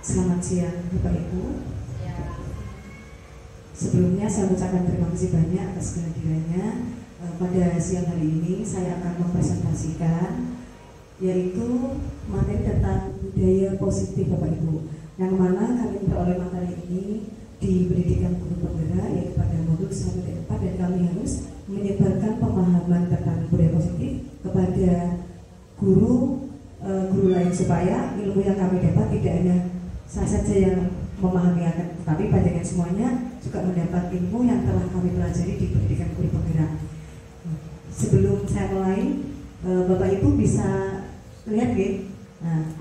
Selamat siang Bapak Ibu. Sebelumnya saya ucapkan terima kasih banyak atas kehadirannya. Pada siang hari ini saya akan mempresentasikan yaitu materi tentang budaya positif Bapak Ibu, yang mana kami memperoleh materi ini di pendidikan guru penggerak yaitu pada modul 1 dan 4, dan kami harus menyebarkan pemahaman tentang budaya positif kepada guru lain supaya ilmu yang kami dapat tidak hanya saya saja yang memahami, tapi panjangan semuanya juga mendapat ilmu yang telah kami pelajari di pendidikan guru penggerak. Sebelum saya mulai, Bapak Ibu bisa lihat ya,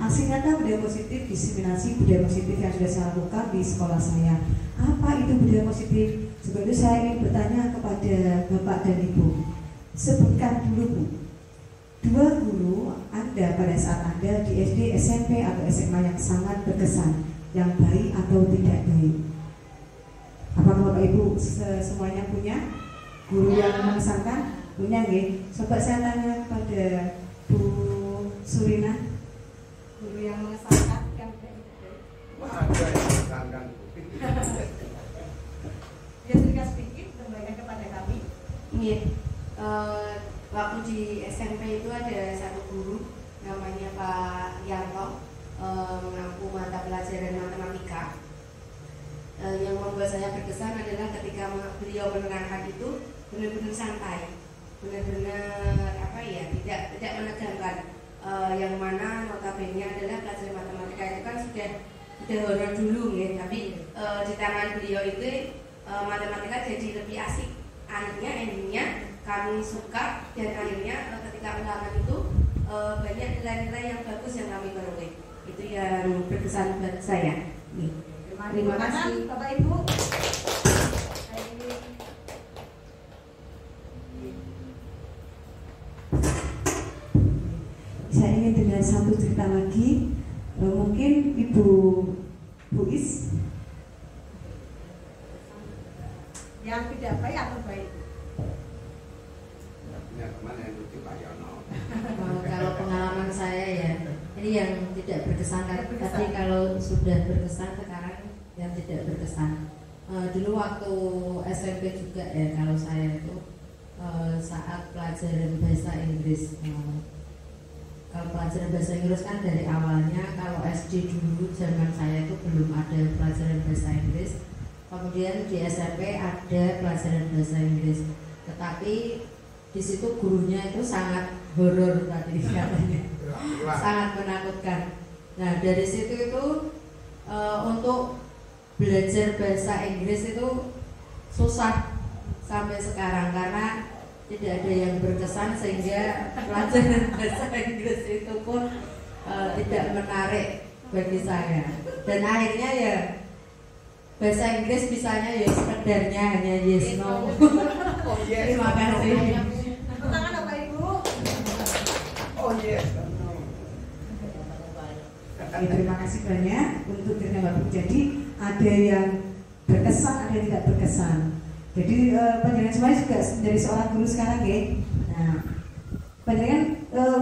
aksi nyata budaya positif, diseminasi budaya positif yang sudah saya lakukan di sekolah saya. Apa itu budaya positif? Sebelum itu saya ingin bertanya kepada Bapak dan Ibu. Sebutkan dulu Bu, 2 guru Anda pada saat Anda di SD, SMP, atau SMA yang sangat berkesan, yang baik atau tidak baik. Apakah Bapak Ibu semuanya punya guru yang mengesankan? Punya nggih? Coba saya tanya kepada Bu Surina, guru yang mengesankan yang baik. Ada yang mengesankan. Ya, sedikit sedikit kembalikan kepada kami. Iya. Waktu di SMP itu ada satu guru namanya Pak Yanto, mengampu mata pelajaran matematika. Yang membuat saya berkesan adalah ketika beliau menerangkan itu benar-benar santai, benar-benar tidak menegangkan. Yang mana notabene adalah pelajaran matematika itu kan sudah honor dulu ya, tapi di tangan beliau itu matematika jadi lebih asik. Endingnya kami suka, dan akhirnya ketika ulangan itu banyak nilai-nilai yang bagus yang kami peroleh. Itu yang berkesan buat saya. Terima kasih Bapak Ibu. Saya ingin dengan satu cerita lagi. Mungkin Ibu Buis yang tidak baik atau baik? Kalau pengalaman saya ya, ini yang tidak berkesan. Tapi kalau sudah berkesan sekarang yang tidak berkesan. Dulu waktu SMP juga ya, kalau saya itu saat pelajaran bahasa Inggris. Kalau pelajaran bahasa Inggris kan dari awalnya, kalau SD dulu zaman saya itu belum ada pelajaran bahasa Inggris. Kemudian di SMP ada pelajaran bahasa Inggris, tetapi di situ gurunya itu sangat horor tadi katanya, sangat menakutkan. Nah dari situ itu untuk belajar bahasa Inggris itu susah sampai sekarang karena tidak ada yang berkesan, sehingga pelajaran bahasa Inggris itu pun tidak menarik bagi saya. Dan akhirnya ya bahasa Inggris bisanya ya sekedarnya hanya yes no. Terima kasih. Tangan Bapak Ibu. Oh yes. Terima kasih banyak untuk cerita Bapak Ibu. Jadi ada yang berkesan, ada yang tidak berkesan. Jadi panjenengan semuanya juga dari seorang guru sekarang ya. Nah, panjenengan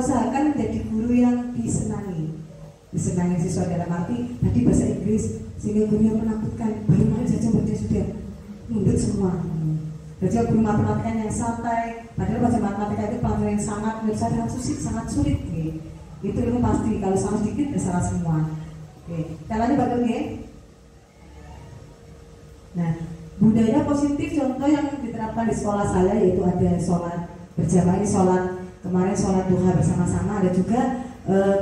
usahakan menjadi guru yang disenangi siswa, dalam arti tadi bahasa Inggris sehingga gurunya menakutkan, baru kemarin saja baca sudah nunduk semua. Jadi guru matematika yang santai, padahal pelajaran matematika itu pelajaran yang sangat menurut saya sangat sulit. Itu ilmu pasti, kalau salah sedikit ya salah semua. Kita lanjut Pak Dong ya. Nah, budaya positif contoh yang diterapkan di sekolah saya yaitu ada sholat berjamaah, ini kemarin sholat duha bersama-sama, ada juga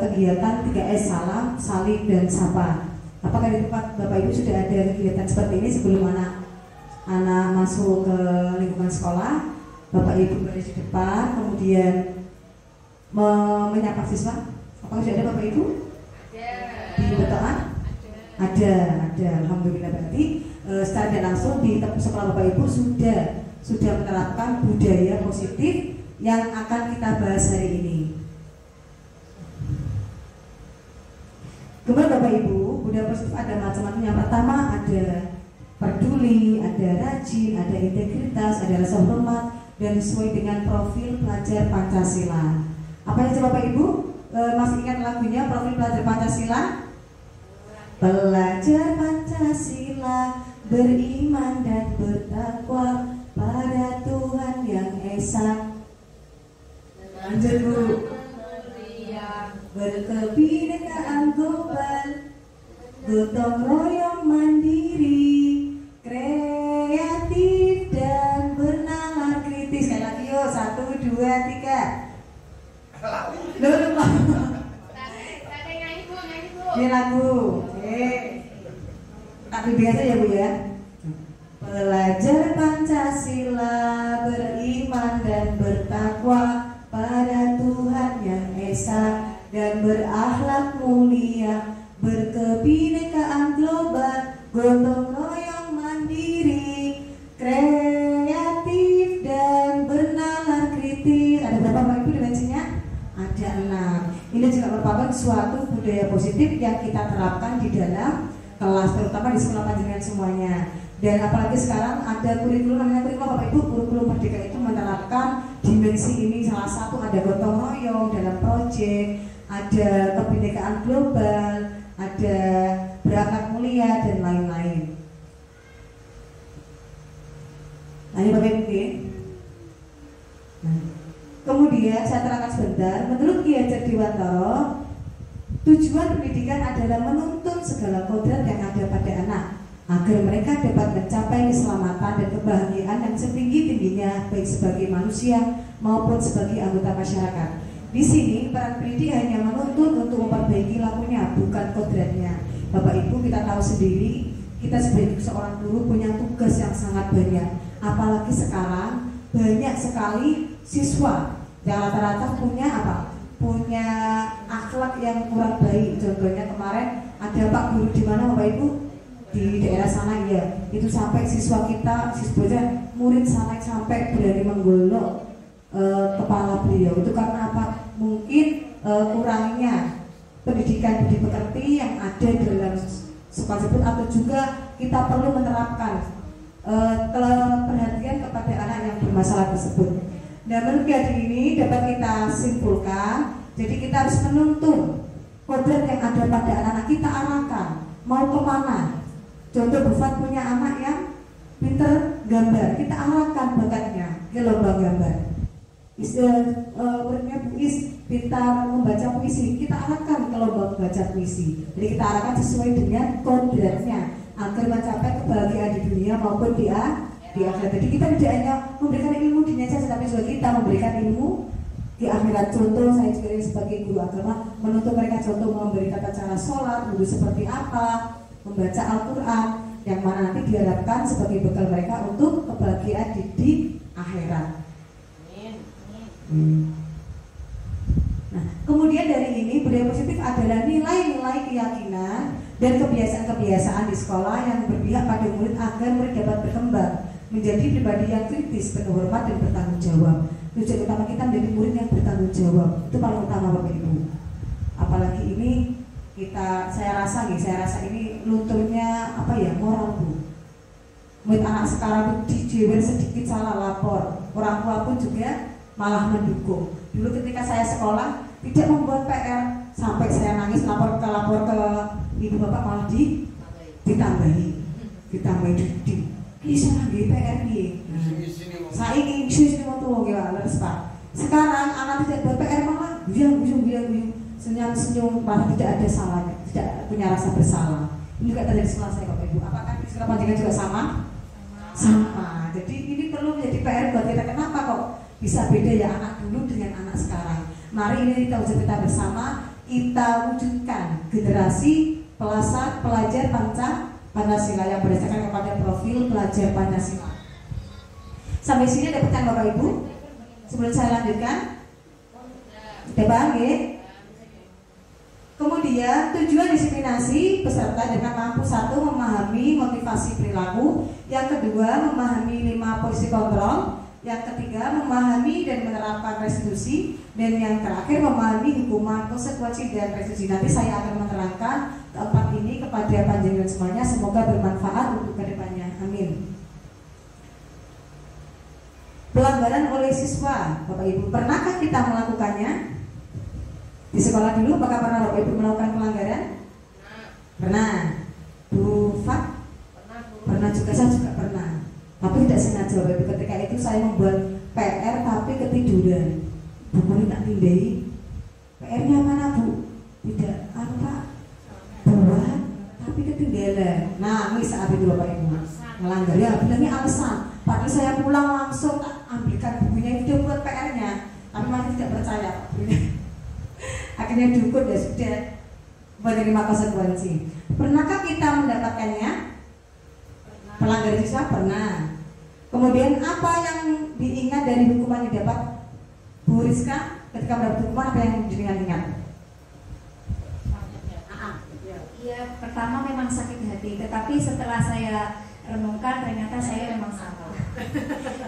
kegiatan 3S, salam, salim, dan sapa. Apakah di tempat Bapak Ibu sudah ada kegiatan seperti ini sebelum anak masuk ke lingkungan sekolah? Bapak Ibu berada di depan, kemudian menyapa siswa. Apakah sudah ada Bapak Ibu? Ada. Di Betoan? Ada. Alhamdulillah, berarti secara tidak langsung di sekolah Bapak Ibu sudah menerapkan budaya positif yang akan kita bahas hari ini. Kemudian Bapak Ibu, budaya positif ada macam-macam. Yang pertama ada peduli, ada rajin, ada integritas, ada rasa hormat, dan sesuai dengan profil pelajar Pancasila. Apa yang Bapak Ibu masih ingat lagunya profil pelajar Pancasila? Belajar Pancasila, beriman dan bertakwa pada Tuhan yang Esa. Lanjut Bu. Berkebinekaan global, gotong royong mandiri, kreatif dan bernalar kritis. Sekali lagi yuk, 1, 2, 3. Lupa. Ini lagu. Oke. Tapi biasa ya Bu ya. Belajar Pancasila, beriman dan bertakwa pada Tuhan yang Esa dan berakhlak mulia, berkebinekaan global, gotong royong mandiri, kreatif dan bernalar kritis. Ada berapa Bapak Ibu dimensinya? Ada 6. Ini juga merupakan suatu budaya positif yang kita terapkan di dalam kelas, terutama di sekolah panjenengan semuanya. Dan apalagi sekarang ada kurikulum namanya kurikulum Bapak Ibu, kurikulum Merdeka itu menerapkan dimensi ini. Salah satu ada gotong royong dalam proyek, ada kebinekaan global, ada berakhlak mulia dan lain-lain. Nah ini Bapak Ibu. Nah, kemudian saya terangkan sebentar. Menurut Ki Hajar Dewantara, tujuan pendidikan adalah menuntun segala kodrat yang ada pada anak agar mereka dapat mencapai keselamatan dan kebahagiaan yang setinggi-tingginya baik sebagai manusia maupun sebagai anggota masyarakat. Di sini peran pendidik hanya menuntun untuk memperbaiki lakunya, bukan kodratnya. Bapak Ibu, kita tahu sendiri, kita sebagai seorang guru punya tugas yang sangat banyak. Apalagi sekarang banyak sekali siswa yang rata-rata punya apa? Punya akhlak yang kurang baik. Contohnya kemarin ada Pak Guru di mana Bapak Ibu? Di daerah sana ya, itu sampai siswa kita, siswanya murid sampai berani menggolok kepala beliau. Itu karena apa? Mungkin kurangnya pendidikan budi pekerti yang ada dalam sekolah tersebut, atau juga kita perlu menerapkan perhatian kepada anak yang bermasalah tersebut. Dan menurut hari ini dapat kita simpulkan, jadi kita harus menuntun kodrat yang ada pada anak-anak kita, arahkan mau kemana. Contoh Bufat punya anak yang pinter gambar, kita arahkan bakatnya ke lomba gambar. Muridnya Bu Is pintar membaca puisi, kita arahkan ke lomba membaca puisi. Jadi kita arahkan sesuai dengan kodratnya agar mencapai kebahagiaan di dunia maupun di akhirat. Jadi kita tidak hanya memberikan ilmu di dunia saja, tapi juga kita memberikan ilmu di akhirat. Contoh saya juga sebagai guru agama menuntut mereka contoh memberi tata cara sholat, wudhu seperti apa, membaca Al-Quran, yang mana nanti diharapkan sebagai bekal mereka untuk kebahagiaan di akhirat. Nah, kemudian dari ini budaya positif adalah nilai-nilai keyakinan dan kebiasaan-kebiasaan di sekolah yang berpihak pada murid agar murid dapat berkembang menjadi pribadi yang kritis, penuh hormat dan bertanggung jawab. Tujuan utama kita menjadi murid yang bertanggung jawab itu paling utama Bapak Ibu. Apalagi ini saya rasa ini lunturnya apa ya, moral Bu. Murid anak sekarang dijewer sedikit salah lapor, orang tua pun juga malah mendukung. Dulu ketika saya sekolah tidak membuat PR sampai saya nangis lapor ke ibu bapak malah ditambahi duit. Bisa lagi PR nih. Saya ingin sini mau tuh gimana Pak. Sekarang anak tidak buat PR malah bilang senyum malah tidak ada salahnya, tidak punya rasa bersalah. Ini juga terjadi di sekolah saya Bapak Ibu. Apakah di sekolah panjenengan juga sama? Sama. Jadi ini perlu menjadi PR buat kita. Kenapa kok bisa beda ya anak dulu dengan anak sekarang? Mari ini kita bersama, kita wujudkan generasi pelajar Pancasila yang berdasarkan kepada profil pelajar Pancasila. Sampai sini dapatkan Bapak Ibu? Sebelum saya lanjutkan, kita paham ya? Kemudian tujuan disiplinasi peserta dengan mampu: 1. Memahami motivasi perilaku, yang kedua memahami 5 posisi kontrol, yang ketiga memahami dan menerapkan restitusi, dan yang terakhir memahami hukuman, konsekuensi dan restitusi. Nanti saya akan menerangkan keempat ini kepada panjenengan semuanya, semoga bermanfaat untuk kedepannya. Amin. Pelanggaran oleh siswa, Bapak Ibu, pernahkah kita melakukannya? Di sekolah dulu, apakah pernah Bapak Ibu melakukan pelanggaran? Pernah. Bu Fat? Pernah juga, saya juga pernah. Tapi tidak sengaja Bapak Ibu, ketika itu saya membuat PR tapi ketiduran. Buku tak tindai. PR-nya mana Bu? Tidak, apa? Buat tapi ketinggalan. Nah, ini saat itu Bapak Ibu melanggar ya, bilangnya alasan. Padahal saya pulang langsung tak ambilkan bukunya itu buat PR-nya, tapi masih tidak percaya. Akhirnya diukur ya sudah menerima konsekuensi. Pernahkah kita mendapatkannya? Pelanggar siswa pernah. Kemudian apa yang diingat dari hukuman yang didapat Bu Rizka ketika mendapat hukuman, apa yang diingat? Iya, pertama memang sakit hati, tetapi setelah saya renungkan ternyata saya memang salah.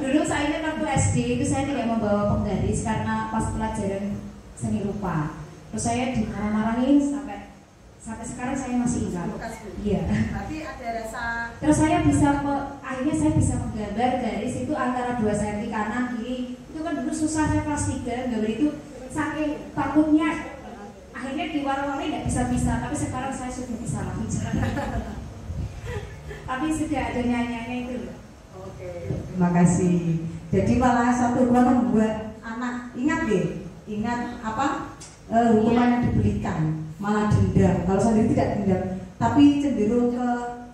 Dulu saya ingat waktu SD itu saya tidak membawa penggaris karena pas pelajaran seni rupa. Terus saya dimarah-marahin sampai sekarang saya masih ingat. Iya. Tapi ada rasa. Terus saya akhirnya saya bisa menggambar garis itu antara 2 cm kanan kiri. Itu kan dulu susah, saya kelas 3 gambar itu saking takutnya. Akhirnya di warna-warni tidak bisa-bisa, tapi sekarang saya sudah bisa lagi. Tapi sudah ada nyanyiannya itu. Oke. Terima kasih. Jadi malah satu hukuman membuat anak ingat deh, ingat apa hukuman yang diberikan, malah dendam. Kalau sendiri tidak dendam, tapi cenderung ke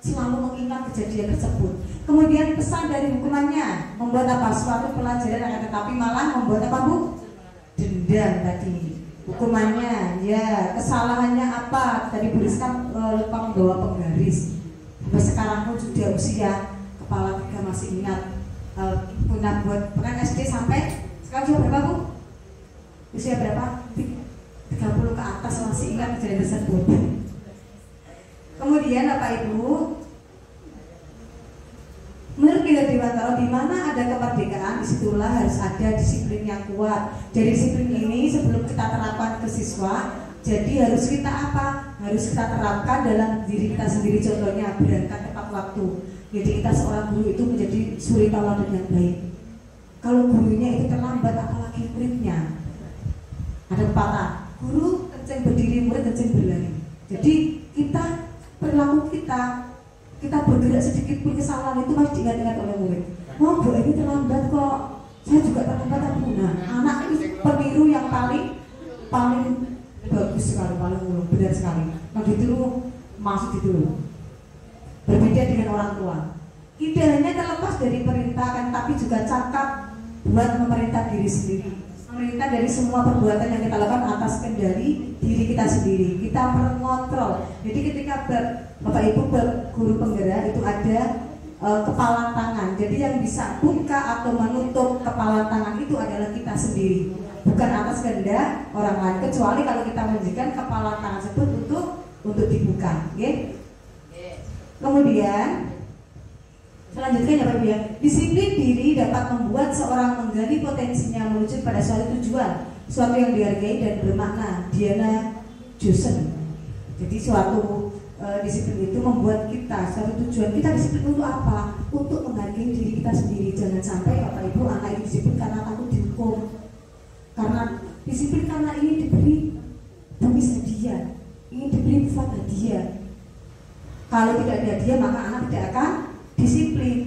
selalu mengingat kejadian tersebut. Kemudian pesan dari hukumannya membuat apa? Suatu pelajaran akan tetapi malah membuat apa Bu? Dendam tadi. Hukumannya, ya kesalahannya apa? Tadi Bu Rizka lupa membawa penggaris. Sampai sekarang pun sudah usia kepala 3 masih ingat. Punya buat pekan SD sampai sekarang sudah berapa Bu? Usia berapa? 30 ke atas masih ingat kejadian tersebut. Kemudian Bapak Ibu, menurut Kiai Dewantara, di mana ada kemerdekaan, disitulah harus ada disiplin yang kuat. Jadi disiplin ini sebelum kita terapkan ke siswa, jadi harus kita apa? Harus kita terapkan dalam diri kita sendiri. Contohnya berangkat tepat waktu. Jadi kita seorang guru itu menjadi suri tauladan yang baik. Kalau gurunya itu terlambat, apalagi muridnya. Ada pepatah, guru kencing berdiri, murid kencing berlari. Jadi kita perilaku kita bergerak sedikit pun kesalahan itu masih diingat-ingat oleh murid. Oh Bu, ini terlambat kok. Saya juga terlambat Bu. Nah, anak itu peniru yang paling bagus sekali, paling mulung, benar sekali. Nah ditiru, masuk ditiru. Berbeda dengan orang tua. Tidak hanya terlepas dari perintah, kan, tapi juga cakap buat memerintah diri sendiri. Memerintah dari semua perbuatan yang kita lakukan atas kendali diri kita sendiri. Kita mengontrol. Jadi ketika Bapak Ibu guru penggerak itu ada kepala tangan. Jadi yang bisa buka atau menutup kepala tangan itu adalah kita sendiri, bukan atas kehendak orang lain. Kecuali kalau kita menjadikan kepala tangan tersebut untuk dibuka. Okay? Kemudian selanjutnya ya Pak Ibu ya, disiplin diri dapat membuat seorang menggali potensinya menuju pada suatu tujuan, suatu yang dihargai dan bermakna. Diana Johnson. Jadi suatu disiplin itu membuat kita suatu tujuan. Kita disiplin untuk apa? Untuk menghargai diri kita sendiri. Jangan sampai Bapak Ibu anak ini disiplin karena takut dihukum, karena disiplin karena ingin diberi tumis hadiah, ingin diberi bufat hadiah. Kalau tidak ada hadiah maka anak tidak akan disiplin.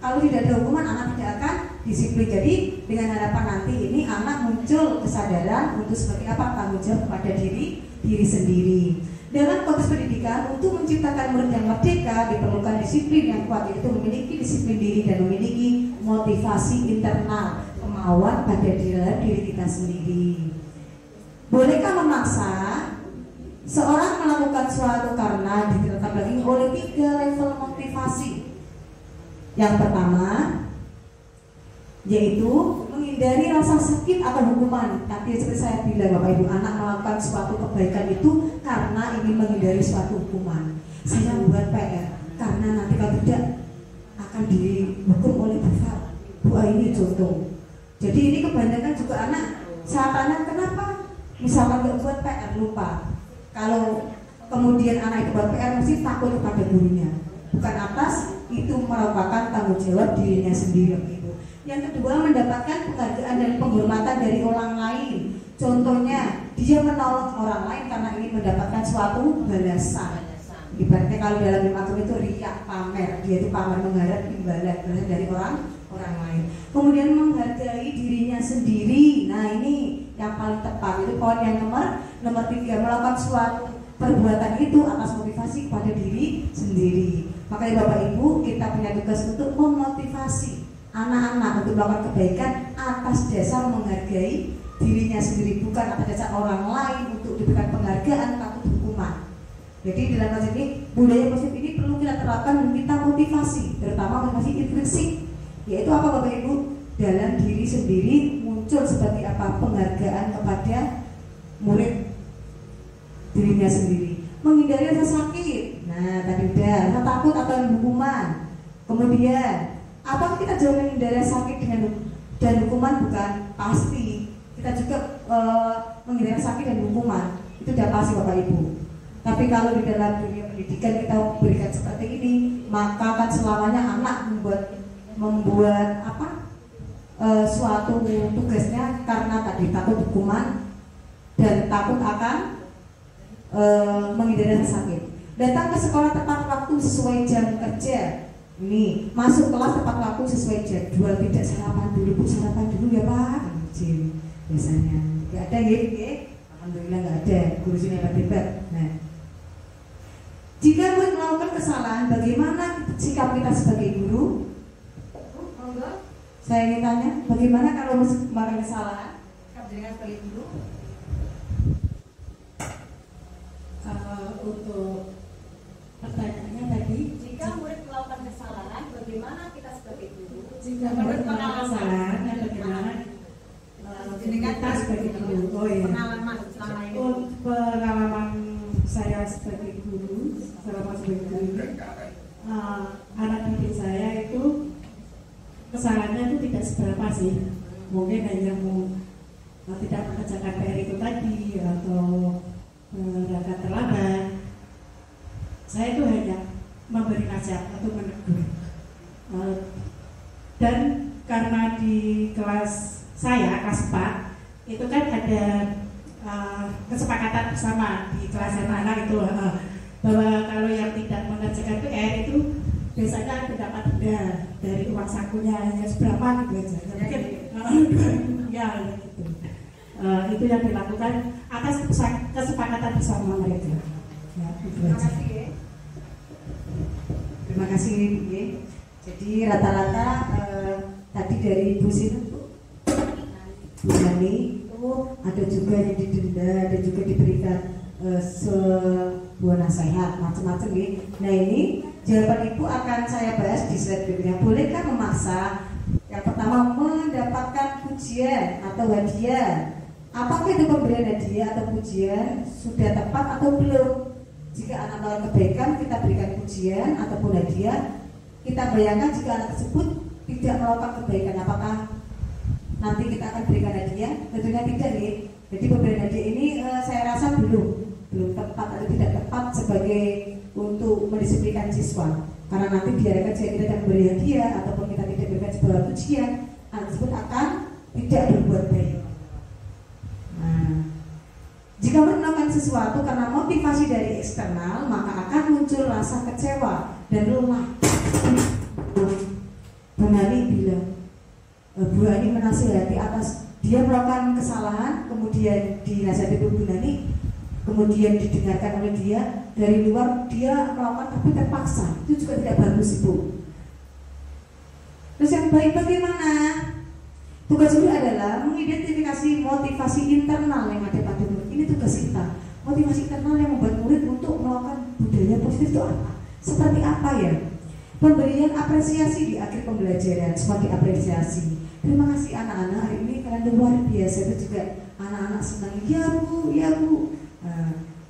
Kalau tidak ada hukuman anak tidak akan disiplin. Jadi dengan harapan nanti ini anak muncul kesadaran untuk seperti apa tanggung jawab kepada diri sendiri. Dalam konteks pendidikan, untuk menciptakan murid yang merdeka diperlukan disiplin yang kuat, yaitu memiliki disiplin diri dan memiliki motivasi internal, kemauan pada diri kita sendiri. Bolehkah memaksa seorang melakukan suatu karena ditangani oleh 3 level motivasi? Yang pertama yaitu menghindari rasa sakit atau hukuman. Tadi seperti saya bilang Bapak Ibu, anak melakukan suatu kebaikan itu karena ingin menghindari suatu hukuman. Saya membuat PR karena nanti kalau tidak akan dihukum oleh bufat. Bu ini contoh. Jadi ini kebanyakan juga anak saat tanya kenapa misalkan nggak buat PR lupa. Kalau kemudian anak itu buat PR mesti takut kepada gurunya. Bukan atas itu merupakan tanggung jawab dirinya sendiri. Yang kedua, mendapatkan penghargaan dan penghormatan dari orang lain. Contohnya, dia menolong orang lain karena ingin mendapatkan suatu balasan. Ibaratnya kalau dalam ilmu itu riak, pamer, dia itu pamer mengharap imbalan dari orang lain. Kemudian menghargai dirinya sendiri. Nah ini yang paling tepat, itu poin yang nomor 3, melakukan suatu perbuatan itu atas motivasi kepada diri sendiri. Makanya Bapak Ibu, kita punya tugas untuk memotivasi anak-anak untuk melakukan kebaikan atas dasar menghargai dirinya sendiri, bukan atas dasar orang lain untuk diberikan penghargaan atau hukuman. Jadi dalam hal ini budaya positif ini perlu kita terapkan dan kita motivasi, terutama motivasi intrinsik, yaitu apa Bapak Ibu? Dalam diri sendiri muncul seperti apa penghargaan kepada murid dirinya sendiri, menghindari rasa sakit. Nah tadi udah, rasa takut atau hukuman. Kemudian apakah kita jauh menghindari sakit dan hukuman? Bukan pasti. Kita juga menghindari sakit dan hukuman, itu sudah pasti Bapak Ibu. Tapi kalau di dalam dunia pendidikan kita berikan seperti ini, maka akan selamanya anak membuat suatu tugasnya karena tadi takut hukuman dan takut akan menghindari rasa sakit. Datang ke sekolah tepat waktu sesuai jam kerja. Ini masuk kelas tepat waktu sesuai jadwal, tidak sarapan dulu. Bu, sarapan dulu ya Pak. Izin biasanya nggak ada ya, alhamdulillah nggak ada. Guru sini hebat. Nah, jika murid melakukan kesalahan, bagaimana sikap kita sebagai guru? Saya ingin tanya, bagaimana kalau melakukan kesalahan? Sikap jenengan sebagai guru? Untuk pertanyaannya tadi, Jika murid melakukan kesalahan, bagaimana kita sebagai guru? jika murid melakukan kesalahan, bagaimana kita sebagai guru? Oh iya. Pengalaman selama ini. Pengalaman saya sebagai guru, anak didik saya itu kesalahannya itu tidak seberapa sih. Mungkin hanya tidak mengerjakan PR itu tadi atau berangkat terlambat. Saya itu hanya memberi nasihat atau menegur. Dan karena di kelas saya, kelas 4, itu kan ada kesepakatan bersama di kelas anak-anak itu bahwa kalau yang tidak mengerjakan PR itu biasanya mendapat denda dari uang sakunya hanya seberapa gitu aja. Mungkin ya gitu. Itu yang dilakukan atas kesepakatan bersama mereka. Ya, itu aja. Terima kasih ya. Jadi rata-rata tadi dari Ibu Sinu, Bu Nani, ada juga yang didenda, ada juga diberikan sebuah nasihat macam-macam ya. Nah ini jawaban Ibu akan saya bahas di slide berikutnya. Bolehkah memaksa? Yang pertama, mendapatkan pujian atau hadiah. Apakah itu pemberian hadiah atau pujian sudah tepat atau belum? Jika anak melakukan kebaikan, kita berikan pujian ataupun hadiah. Kita bayangkan jika anak tersebut tidak melakukan kebaikan, apakah nanti kita akan berikan hadiah? Tentunya tidak ya. Jadi pemberian hadiah ini saya rasa belum tepat atau tidak tepat sebagai untuk mendisiplinkan siswa. Karena nanti biarkan jika kita tidak memberi hadiah ataupun kita tidak berikan sebuah pujian, anak tersebut akan tidak berbuat baik. Nah, jika melakukan sesuatu karena motivasi dari eksternal, maka akan muncul rasa kecewa dan lelah. Bu Nani bilang, Bu Nani menasihati atas dia melakukan kesalahan, kemudian dinasihati Bu Nani, kemudian didengarkan oleh dia dari luar, dia melakukan tapi terpaksa. Itu juga tidak bagus Ibu. Terus yang baik bagaimana? Tugas guru adalah mengidentifikasi motivasi internal yang ada pada murid. Ini tugas kita. Motivasi internal yang membuat murid untuk melakukan budaya positif itu apa? Seperti apa ya? Pemberian apresiasi di akhir pembelajaran, semua diapresiasi. Terima kasih anak-anak, hari ini kalian luar biasa. Itu juga anak-anak senang. Ya Bu, ya Bu.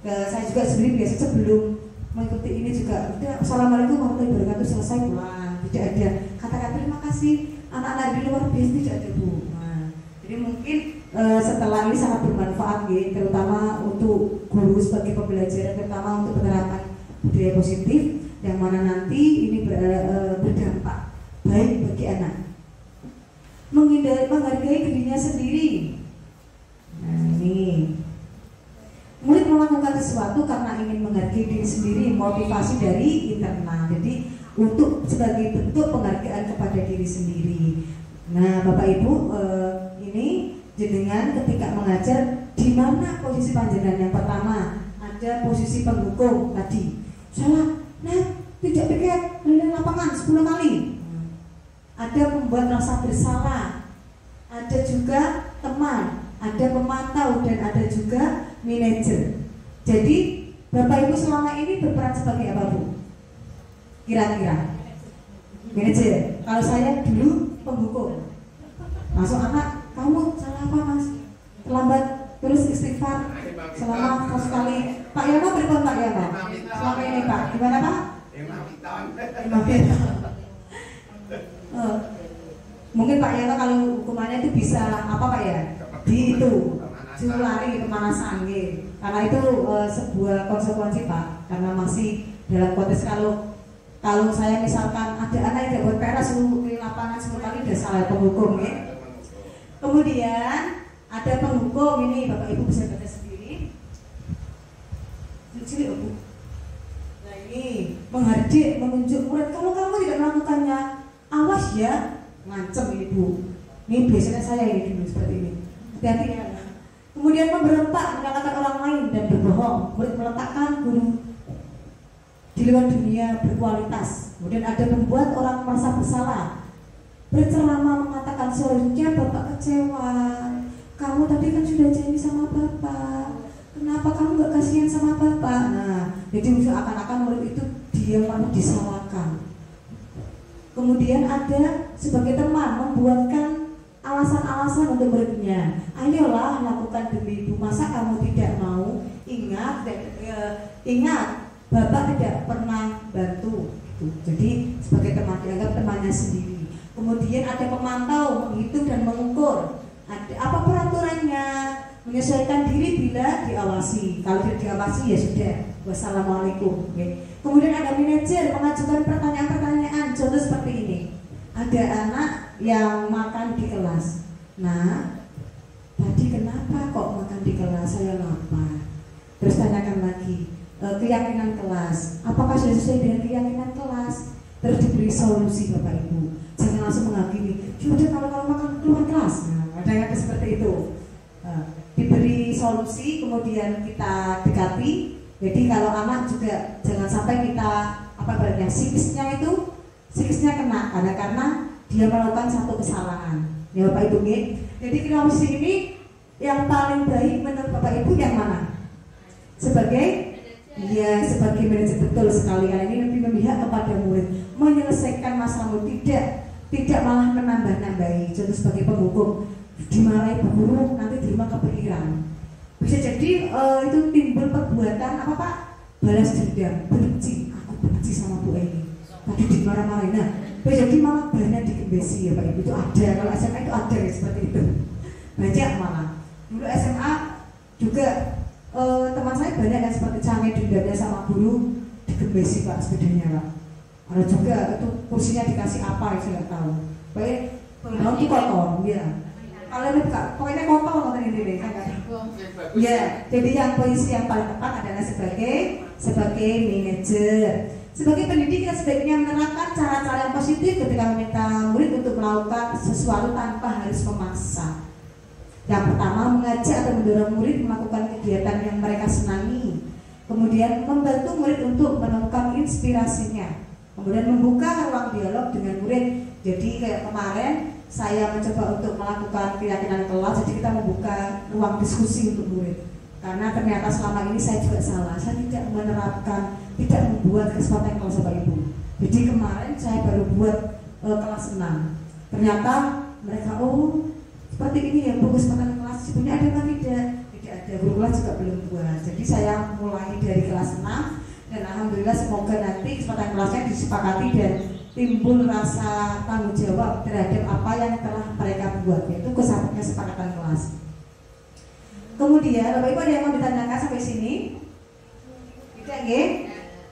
Saya juga sendiri biasa sebelum mengikuti ini juga udah assalamualaikum warahmatullahi wabarakatuh selesai pulang. Tidak ada kata-kata terima kasih anak-anak di luar biasa, tidak ada Bu. Jadi mungkin setelah ini sangat bermanfaat ya, terutama untuk guru sebagai pembelajaran, terutama untuk penerapan budaya positif yang mana nanti ini berdampak baik bagi anak. Menghargai dirinya sendiri. Nah ini murid melakukan sesuatu karena ingin menghargai diri sendiri, motivasi dari internal. Jadi untuk sebagai bentuk penghargaan kepada diri sendiri. Nah, Bapak Ibu, ini jenengan ketika mengajar di mana posisi panjenengan? Yang pertama ada posisi pendukung tadi. Salah, nah tidak piket keliling lapangan 10 kali. Ada membuat rasa bersalah. Ada juga teman, ada pemantau dan ada juga manajer. Jadi Bapak Ibu selama ini berperan sebagai apa, Bu? Kira-kira manajer. Kalau saya dulu pembuku. Masuk anak, kamu salah apa Mas? Terlambat, terus istighfar selama 100 kali. Pak Yama berpon Pak Yama. Selama ini Pak, gimana Pak? 5 piton. Mungkin Pak Yama kalau hukumannya itu bisa apa Pak ya? Di itu lari pemanasan gitu. Karena itu sebuah konsekuensi Pak. Karena masih dalam konteks kalau saya misalkan ada anak yang tidak buat PR di lapangan 10 kali udah salah penghukum ya. Kemudian ada penghukum ini Bapak Ibu bisa baca sendiri. Cilik Bu. Nah ini menghardik, menunjuk murid kalau kamu tidak melakukannya, awas ya, ngancem ini Bu. Ini biasanya saya ini dulu seperti ini. Hati-hati ya. Kemudian memberontak menyalahkan orang lain dan berbohong, murid meletakkan guru di luar dunia berkualitas. Kemudian ada membuat orang merasa bersalah, berceramah mengatakan seharusnya Bapak kecewa, kamu tadi kan sudah janji sama Bapak, kenapa kamu gak kasihan sama Bapak? Nah, jadi seakan-akan murid itu dia malah disalahkan. Kemudian ada sebagai teman membuatkan alasan-alasan untuk muridnya. Ayolah lakukan demi ibu, masa kamu tidak mau? Ingat, Bapak tidak pernah bantu. Jadi sebagai teman dianggap temannya sendiri. Kemudian ada pemantau, menghitung dan mengukur. Ada apa peraturannya? Menyesuaikan diri bila diawasi. Kalau tidak diawasi ya sudah. Wassalamualaikum. Kemudian ada manajer mengajukan pertanyaan-pertanyaan. Contoh seperti ini. Ada anak yang makan di kelas. Nah, tadi kenapa kok makan di kelas? Saya lapar. Terus tanyakan lagi. Keyakinan kelas, apakah sudah sesuai dengan keyakinan kelas? Terus diberi solusi Bapak Ibu, jangan langsung menghakimi. Sudah kalau makan keluar kelas. Nah, ada yang seperti itu. Diberi solusi, kemudian kita dekati. Jadi kalau anak juga jangan sampai kita psikisnya kena karena dia melakukan satu kesalahan. Ya Bapak Ibu nih. Jadi solusi ini yang paling baik menurut Bapak Ibu yang mana? Sebagai manajer betul sekali. Kali ini lebih memihak kepada murid, menyelesaikan masalah murid, tidak malah menambah-nambahi. Contoh sebagai penghukum, dimarahi bu guru, nanti di rumah kepikiran. Bisa jadi itu timbul perbuatan apa Pak? Balas dendam, benci. Aku benci sama Bu ini. Tadi dimarah-marahin. Nah, bisa jadi malah banyak dikembesi ya Pak Ibu. Itu ada. Kalau SMA itu ada ya seperti itu. Banyak malah. Dulu SMA juga teman saya banyak yang seperti canggih dendamnya sama guru, digembesi Pak sepedanya Pak. Ada juga itu kursinya dikasih apa saya nggak tahu. Baik, kalau itu kotor, ya. Kalau ini pokoknya kotor nggak ini ya. Jadi yang posisi yang paling tepat adalah sebagai manajer. Sebagai pendidik kita sebaiknya menerapkan cara-cara yang positif ketika meminta murid untuk melakukan sesuatu tanpa harus memaksa. Yang pertama, mengajak atau mendorong murid melakukan kegiatan yang mereka senangi. Kemudian membantu murid untuk menemukan inspirasinya. Kemudian membuka ruang dialog dengan murid. Jadi kayak kemarin saya mencoba untuk melakukan keyakinan kelas. Jadi kita membuka ruang diskusi untuk murid. Karena ternyata selama ini saya juga salah. Saya tidak menerapkan, tidak membuat kesempatan kelas Bapak Ibu. Jadi kemarin saya baru buat kelas 6. Ternyata mereka seperti ini ya, buku kesempatan kelas sebenarnya ada kan tidak ada, guru kelas juga belum buat. Jadi saya mulai dari kelas 6 dan alhamdulillah semoga nanti kesempatan kelasnya disepakati dan timbul rasa tanggung jawab terhadap apa yang telah mereka buat, yaitu kesepakatan kelas. Kemudian Bapak Ibu ada yang mau ditanyakan sampai sini? Tidak nggih?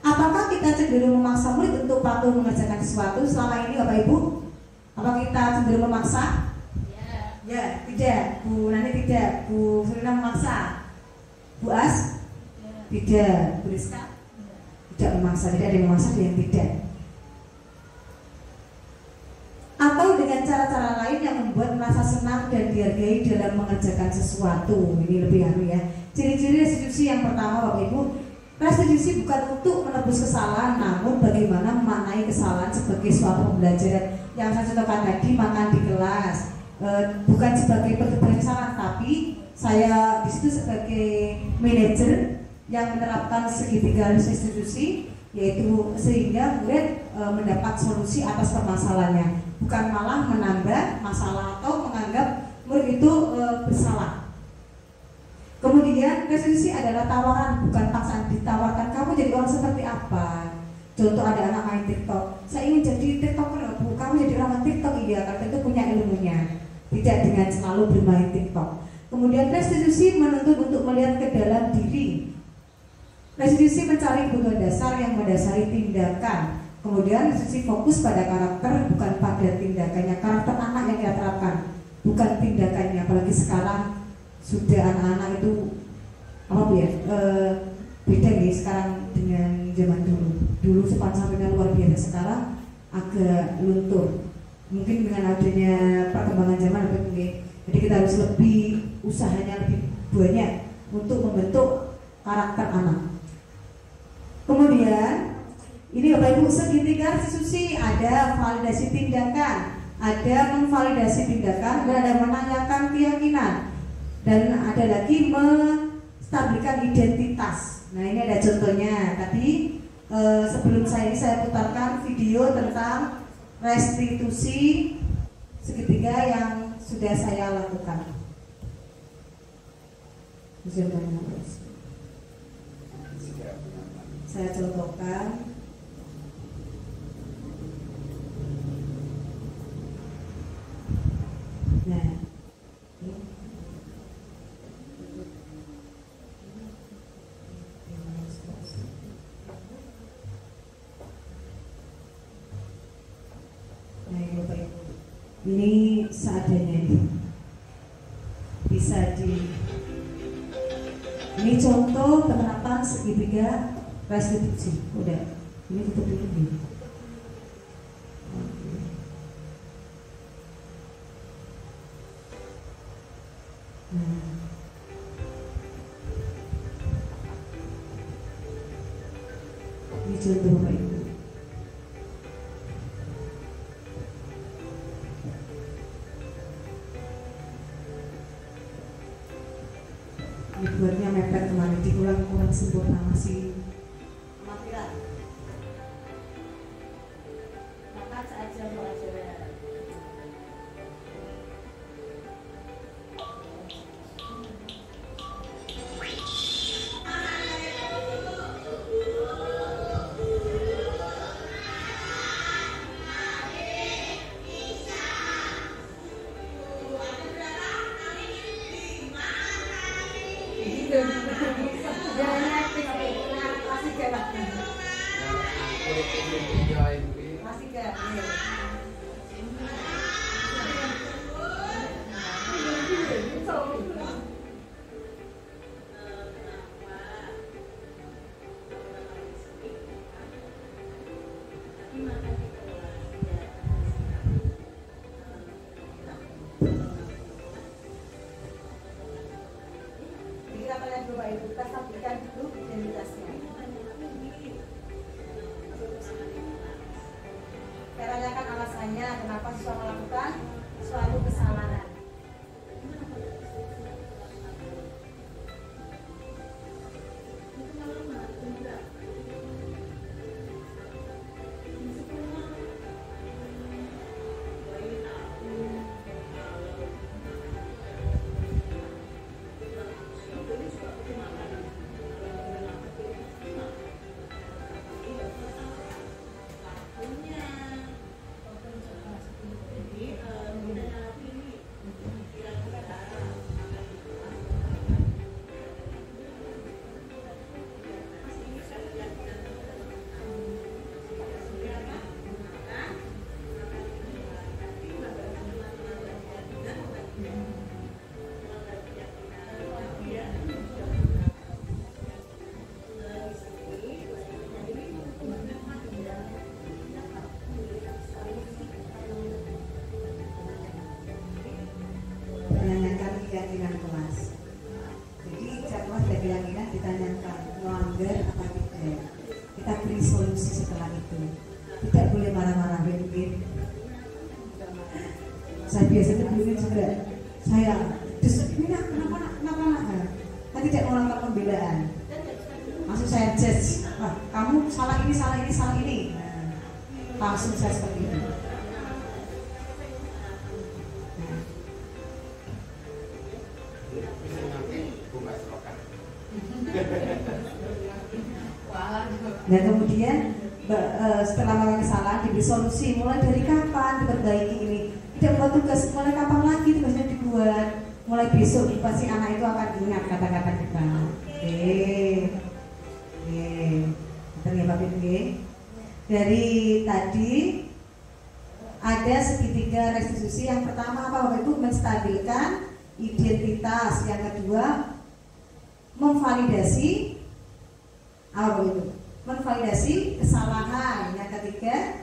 Apakah kita cenderung memaksa murid untuk patuh mengerjakan sesuatu selama ini Bapak Ibu? Apakah kita cenderung memaksa? Ya, tidak. Bu Nani tidak. Bu Surina memaksa. Bu As? Tidak. Bu Rizka? tidak memaksa, jadi ada yang memaksa ada yang tidak. Atau dengan cara-cara lain yang membuat merasa senang dan dihargai dalam mengerjakan sesuatu. Ini lebih ya. Ciri-ciri restitusi yang pertama Bapak Ibu, restitusi bukan untuk menebus kesalahan, namun bagaimana memaknai kesalahan sebagai suatu pembelajaran. Yang saya contohkan tadi, makan di kelas, bukan sebagai perbuatan kesalahan, tapi saya di situ sebagai manajer yang menerapkan segitiga restitusi, yaitu sehingga murid mendapat solusi atas permasalahannya, bukan malah menambah masalah atau menganggap murid itu bersalah. Kemudian restitusi adalah tawaran, bukan paksaan. Ditawarkan, kamu jadi orang seperti apa? Contoh, ada anak main TikTok, saya ingin jadi TikToker, Bu. Kamu jadi orang TikTok, iya, karena itu punya ilmunya, tidak dengan selalu bermain TikTok. Kemudian restitusi menuntut untuk melihat ke dalam diri. Restitusi mencari kebutuhan dasar yang mendasari tindakan. Kemudian restitusi fokus pada karakter, bukan pada tindakannya. Karakter anak yang kita terapkan, bukan tindakannya. Apalagi sekarang sudah anak-anak itu apa ya, beda nih sekarang dengan zaman dulu. Dulu sopan santunnya luar biasa, sekarang agak luntur. Mungkin dengan adanya perkembangan zaman lebih mungkin. Jadi kita harus lebih, usahanya lebih banyak untuk membentuk karakter anak. Kemudian ini Bapak Ibu, segitiga restitusi ada validasi tindakan, ada memvalidasi tindakan, dan ada menanyakan keyakinan, dan ada lagi menstabilkan identitas. Nah, ini ada contohnya. Tadi sebelum saya putarkan video tentang restitusi segitiga yang sudah saya lakukan. Saya contohkan. Nah, ini seadanya ini bisa ini contoh penerapan segitiga restitusi. Udah, ini tutup dulu nih. Ini contoh Bapak Ibu. Dibuatnya mepet kemarin, diulang kurang sempurna, masih amatiran. Maka saja pelajaran. Kita stabilkan dulu identitasnya. Kita tanyakan alasannya kenapa siswa melakukan suatu kesalahan. itu. Tidak boleh marah-marah mungkin. Saya biasanya dulu juga saya ini kenapa kan tidak melakukan pembelaan. Langsung saya judge, wah kamu salah ini. Nah, langsung saya seperti itu. Dan kemudian setelah melakukan kesalahan diberi solusi, mulai dari kapan diperbaiki ini, tidak buat tugas, mulai kapan lagi tugasnya dibuat, mulai besok pasti anak itu akan ingat kata-kata kita. Terima kasih. Dari tadi ada segitiga restitusi. Yang pertama apa Bapak Ibu? Menstabilkan identitas. Yang kedua memvalidasi apa Bapak Ibu? Memvalidasi kesalahan. Yang ketiga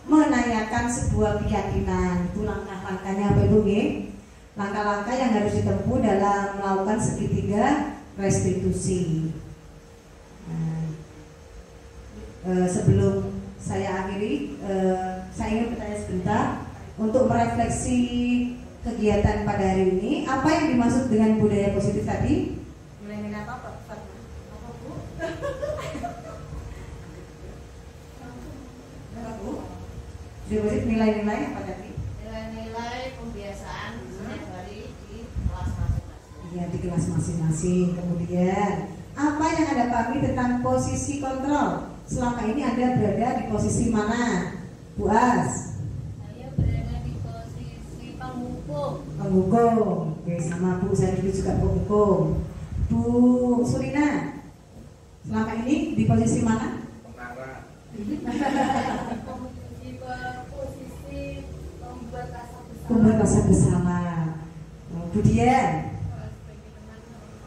menanyakan sebuah keyakinan. Itu langkah-langkahnya Bapak Ibu. Langkah-langkah yang harus ditempuh dalam melakukan segitiga restitusi. Sebelum saya akhiri, saya ingin bertanya sebentar untuk merefleksi kegiatan pada hari ini. Apa yang dimaksud dengan budaya positif tadi? Nilai-nilai apa Bu? Nilai-nilai apa tadi? Nilai-nilai pembiasaan setiap hari di kelas masing-masing. Iya, di kelas masing-masing. Kemudian apa yang Anda pahami tentang posisi kontrol? Selama ini Anda berada di posisi mana? Bu As? Saya berada di posisi penghukum. Penghukum. Oke, sama Bu, saya dulu juga penghukum. Bu Surina, selama ini di posisi mana? Pengarah. Di posisi membuat rasa bersama. Membuat rasa bersama. Bu Dian,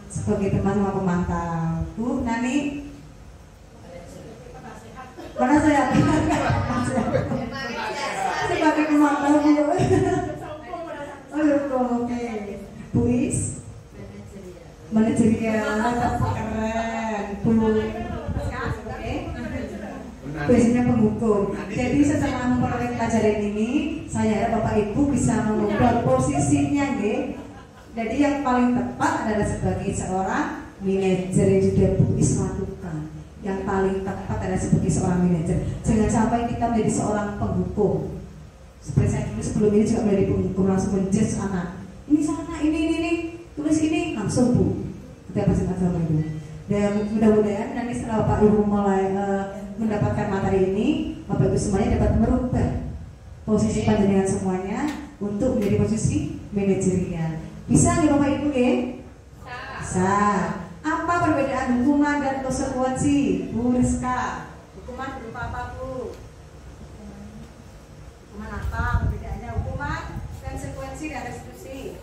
sebagai teman sama pemantau. Bu Nani, mana saya? Sebagai pemantau Bu. Oke. Bu Is, manajerial, keren. Bu, biasanya penghukum. Jadi setelah memperoleh pelajaran ini, saya harap Bapak Ibu bisa mengubah posisinya, nggih. Jadi yang paling tepat adalah sebagai seorang manajer yang sudah Bu Is lakukan. Yang paling tepat adalah sebagai seorang manajer. Jangan sampai kita menjadi seorang penghukum. Seperti saya dulu sebelum ini juga menjadi penghukum, langsung menjudge anak. Ini salah, ini, tulis ini, langsung Bu. Kita pasti sama Ibu. Dan mudah-mudahan nanti setelah Bapak Ibu mulai mendapatkan materi ini, Bapak Ibu semuanya dapat merubah posisi panjenengan semuanya untuk menjadi posisi manajerial. Bisa nih Bapak Ibu ya? Bisa. Apa perbedaan hukuman dan konsekuensi? Bu Rizka, Hukuman berupa apa Bu? Hukuman apa? Perbedaannya hukuman, konsekuensi dan restitusi.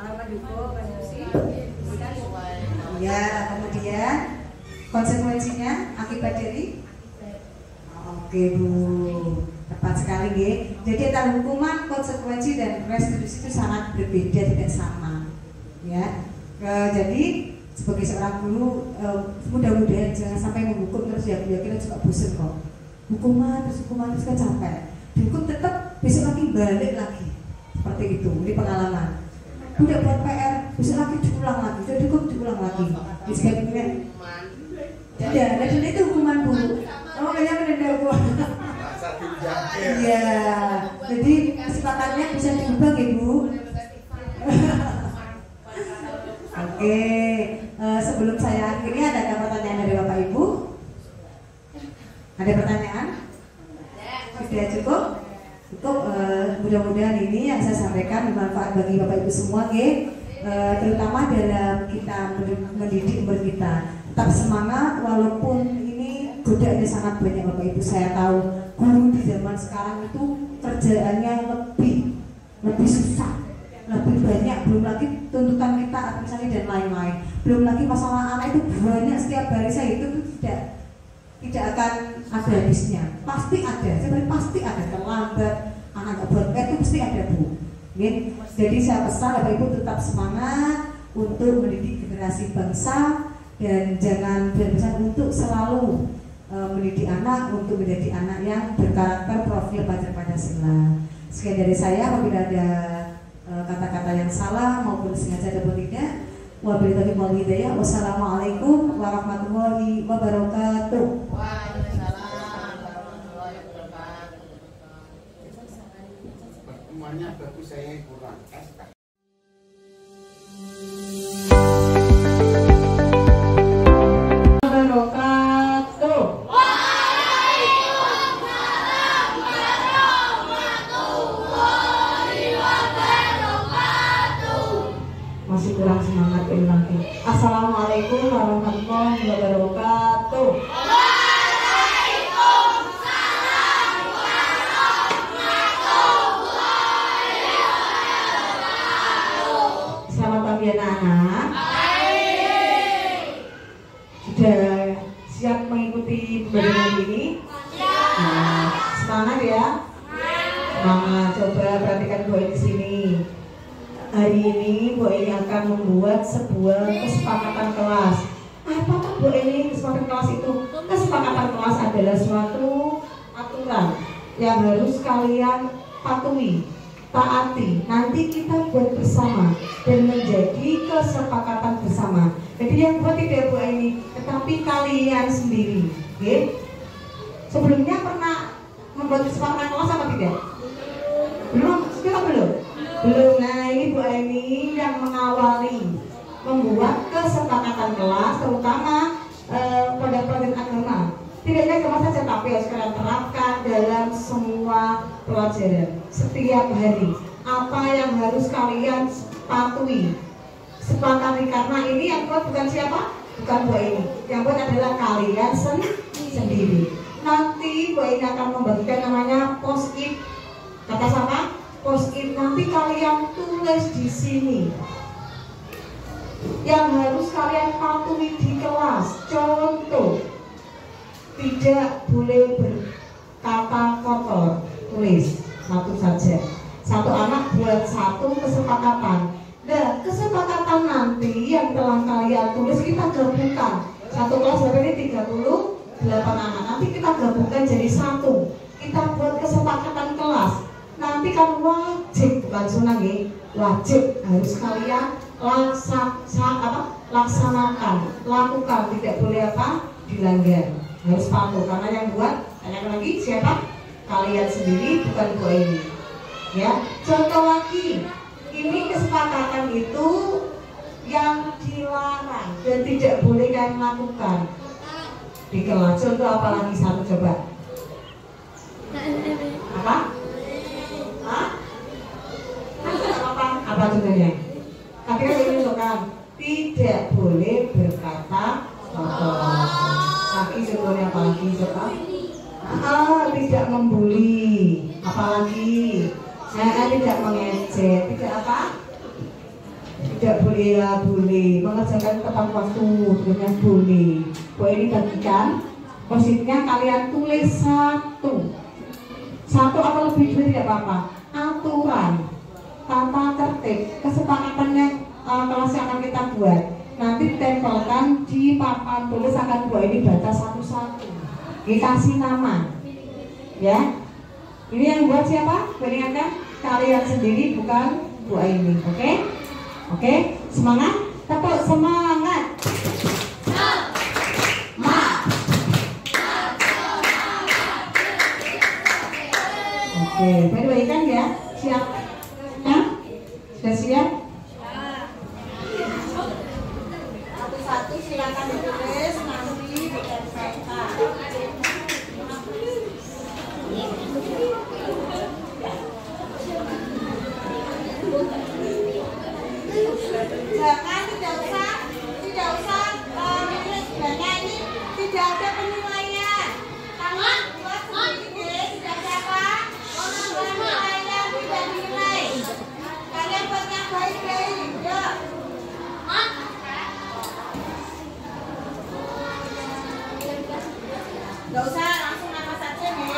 Kalau dihukum restitusi, ya, kemudian konsekuensinya akibat dari? Oke Bu, tepat sekali ya. Jadi antara hukuman, konsekuensi dan restitusi itu sangat berbeda, tidak sama. Ya, jadi sebagai seorang guru mudah-mudahan jangan sampai menghukum terus ya kita juga bosan kok. Hukuman terus kan capek. Dihukum tetap besok lagi balik lagi. Seperti itu, ini pengalaman. Udah buat PR, besok lagi diulang lagi, udah dihukum diulang lagi. Di sebagainya. Tidak, dan itu hukuman Bu. Oh kayaknya menenda Bu. Iya, jadi kesempatannya bisa diubah ya Bu. Oke, sebelum saya akhiri ada pertanyaan dari Bapak Ibu? Ada pertanyaan? Sudah cukup? Cukup, mudah-mudahan ini yang saya sampaikan bermanfaat bagi Bapak Ibu semua, terutama dalam kita mendidik murid kita. Tetap semangat walaupun ini godaannya sangat banyak Bapak Ibu. Saya tahu guru di zaman sekarang itu kerjaannya lebih susah, lebih banyak, belum lagi tuntutan kita administrasi dan lain-lain, belum lagi masalah anak itu banyak setiap hari. Saya itu tidak akan ada habisnya, pasti ada, sebenarnya pasti ada terlambat, anak nggak buat itu pasti ada Bu. Jadi saya pesan Bapak Ibu tetap semangat, untuk mendidik generasi bangsa dan jangan berpesan untuk selalu mendidik anak untuk menjadi anak yang berkarakter profil pelajar Pancasila. Sekian dari saya, apabila ada kata-kata yang salah maupun sengaja ataupun tidak, wabillahi taufiq wal hidayah. Wassalamualaikum warahmatullahi wabarakatuh. Waalaikumsalam warahmatullahi wabarakatuh. Pertemuannya bagus, saya kurang. Masih kurang semangat ini lagi. Assalamualaikum warahmatullahi wabarakatuh. Waalaikumsalam warahmatullahi wabarakatuh. Selamat pagi anak-anak. Sudah siap mengikuti pembelajaran ini? Nah, semangat ya. Semangat. Coba perhatikan Bu di sini. Hari ini Bu Eni akan membuat sebuah kesepakatan kelas. Apa Bu Eni kesepakatan kelas itu? Kesepakatan kelas adalah suatu aturan yang harus kalian patuhi, taati. Nanti kita buat bersama dan menjadi kesepakatan bersama. Jadi yang buat tidak Bu Eni, tetapi kalian sendiri. Okay? Sebelumnya pernah membuat kesepakatan kelas apa tidak? Belum? Sudah belum? Belum. Nah, ini Bu Eni yang mengawali membuat kesepakatan kelas, terutama pada pelajaran agama. Tidak hanya agama saja, tapi harus kalian terapkan dalam semua pelajaran setiap hari. Apa yang harus kalian patuhi, sepakati, karena ini yang buat bukan siapa? Bukan Bu Eni. Yang buat adalah kalian sendiri. Nanti Bu Eni akan membagikan namanya post-it. Kata sama? Post-it, nanti kalian tulis di sini yang harus kalian patuhi di kelas. Contoh, tidak boleh berkata kotor, tulis satu saja. Satu anak buat satu kesepakatan. Nah, kesepakatan nanti yang telah kalian tulis kita gabungkan. Satu kelas berarti 38 anak. Nanti kita gabungkan jadi satu. Kita buat kesepakatan kelas. Nanti kan wajib, bukan sunnah ya, wajib harus kalian laksanakan, lakukan, tidak boleh apa dilanggar, harus patuh. Karena yang buat, tanya lagi siapa? Kalian sendiri, bukan Bu Eni. Ya, contoh lagi, ini kesepakatan itu yang dilarang dan tidak boleh kalian lakukan di kelas. Contoh apa lagi? Satu coba. Apa? Apa contohnya? Tapi kan ini kan tidak boleh berkata kotor. Tapi contohnya apa lagi coba? Tidak membuli. Apalagi tidak mengejek. Tidak apa? Tidak boleh mengerjakan tepat waktu. Contohnya boleh. Boleh dibagikan. Posisinya kalian tulis satu atau lebih dari tidak apa-apa. Aturan, tata tertib, kesepakatan yang kelas yang akan kita buat. Nanti ditempelkan di papan tulis, akan Bu Eni baca satu-satu. Dikasih nama, ya. Ini yang buat siapa? Bu Eni akan kalian sendiri, bukan Bu Eni. Oke? Semangat, tepuk semangat. Oke, baik kan ya? Siap? Sudah siap? Satu-satu silakan ditulis, nanti ditempelkan. Jangan, tidak usah menulis. Sebenarnya ini tidak ada penilaian. Kamu buat sendiri, tidak ada apa? Penilaian tidak dinilai. Kalian buat yang baik-baik, ya. Gak usah, langsung nama saja nih.